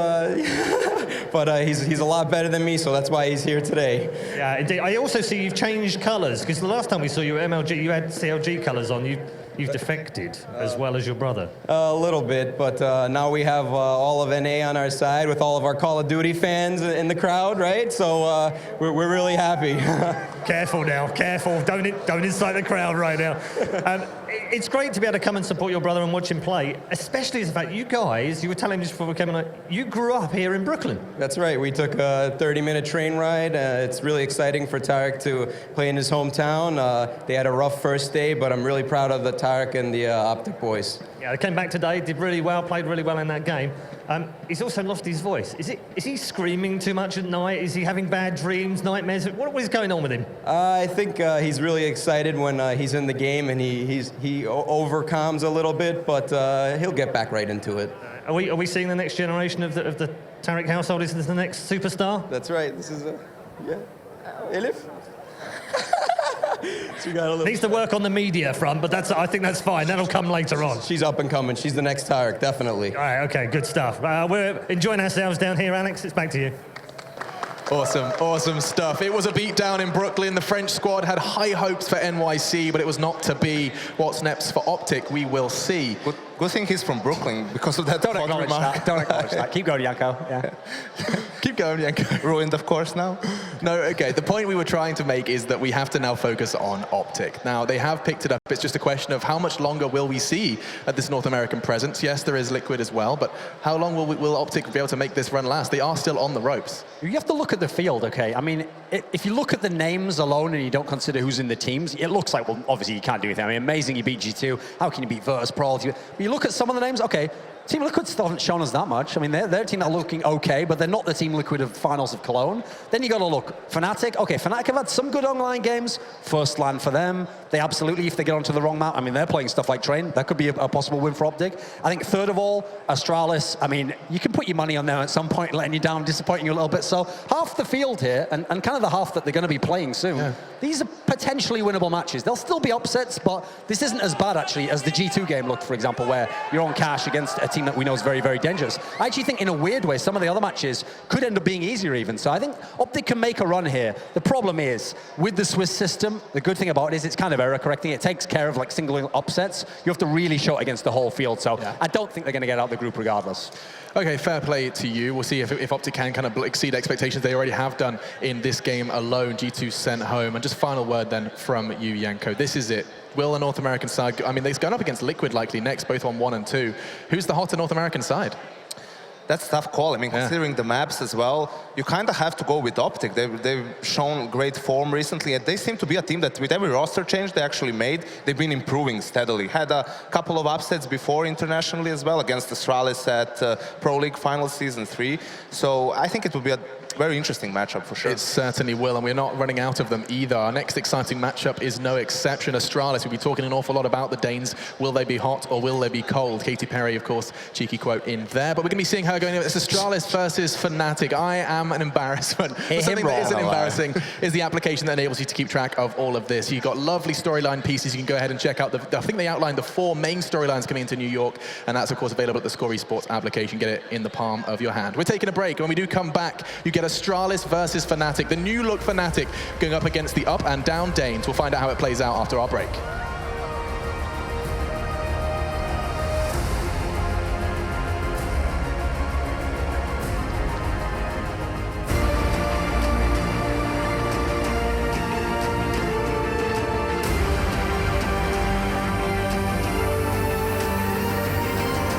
but he's a lot better than me, so that's why he's here today. Yeah, indeed. I also see you've changed colours, because the last time we saw you at MLG, you had CLG colours on. You've defected as well as your brother. A little bit, but now we have all of NA on our side with all of our Call of Duty fans in the crowd, right? So we're really happy. Careful now, careful. Don't incite the crowd right now. It's great to be able to come and support your brother and watch him play, especially as the fact you guys, you were telling me just before we came on, you grew up here in Brooklyn. That's right. We took a 30-minute train ride. It's really exciting for Tarek to play in his hometown. They had a rough first day, but I'm really proud of the Tarek and the OpTic boys. Yeah, they came back today, did really well, played really well in that game. He's also lost his voice. Is he screaming too much at night? Is he having bad dreams, nightmares? What is going on with him? I think he's really excited when he's in the game and he overcomes a little bit, but he'll get back right into it. Are we seeing the next generation of the Tarek household? Is this the next superstar? That's right. This is yeah. Elif? Needs to work on the media front, but I think that's fine. That'll come later on. She's up and coming. She's the next Tarek, definitely. All right, okay, good stuff. We're enjoying ourselves down here, Alex. It's back to you. Awesome, awesome stuff. It was a beatdown in Brooklyn. The French squad had high hopes for NYC, but it was not to be. What's next for OpTic, we will see. Good thing he's from Brooklyn because of that. Don't acknowledge that. Don't acknowledge that. Keep going, Yanko. Yeah. Keep going, Yanko. Ruined, of course, now. No, okay. The point we were trying to make is that we have to now focus on OpTic. Now, they have picked it up. It's just a question of how much longer will we see at this North American presence. Yes, there is Liquid as well, but how long will OpTic be able to make this run last? They are still on the ropes. You have to look at the field, okay? I mean, if you look at the names alone and you don't consider who's in the teams, it looks like, well, obviously you can't do anything. I mean, amazing you beat G2. How can you beat Virtus Pro? But you look at some of the names, okay, Team Liquid still haven't shown us that much. I mean, they're a team that are looking okay, but they're not the Team Liquid of finals of Cologne. Then you got to look, Fnatic. Okay, Fnatic have had some good online games. First land for them. They absolutely, if they get onto the wrong map, I mean, they're playing stuff like Train. That could be a possible win for OpTic. I think third of all, Astralis. I mean, you can put your money on them at some point, letting you down, disappointing you a little bit. So half the field here, and kind of the half that they're going to be playing soon, these are potentially winnable matches. There'll still be upsets, but this isn't as bad, actually, as the G2 game looked, for example, where you're on cash against a team that we know is very, very dangerous. I actually think, in a weird way, some of the other matches could end up being easier even. So I think OpTic can make a run here. The problem is, with the Swiss system, the good thing about it is it's kind of error correcting. It takes care of like single upsets. You have to really show it against the whole field. So I don't think they're going to get out of the group regardless. Okay, fair play to you. We'll see if OpTic can kind of exceed expectations. They already have done in this game alone. G2 sent home. And just final word then from you, Yanko. This is it. Will the North American side, I mean, they've gone up against Liquid likely next, both on 1 and 2. Who's the hotter North American side? That's a tough call. I mean, considering the maps as well, you kind of have to go with OpTic. They've shown great form recently, and they seem to be a team that with every roster change they actually made, they've been improving steadily. Had a couple of upsets before internationally as well, against Astralis at Pro League Final Season 3. So I think it will be a very interesting matchup for sure. It certainly will, and we're not running out of them either. Our next exciting matchup is no exception. Astralis, we'll be talking an awful lot about the Danes. Will they be hot or will they be cold? Katy Perry, of course, cheeky quote in there. But we're going to be seeing her going, it's Astralis versus Fnatic. I am an embarrassment. But something that isn't embarrassing is the application that enables you to keep track of all of this. You've got lovely storyline pieces. You can go ahead and check out I think they outlined the 4 main storylines coming into New York, and that's, of course, available at the Score Esports application. Get it in the palm of your hand. We're taking a break. When we do come back, you get Astralis versus Fnatic, the new look Fnatic going up against the up and down Danes. We'll find out how it plays out after our break.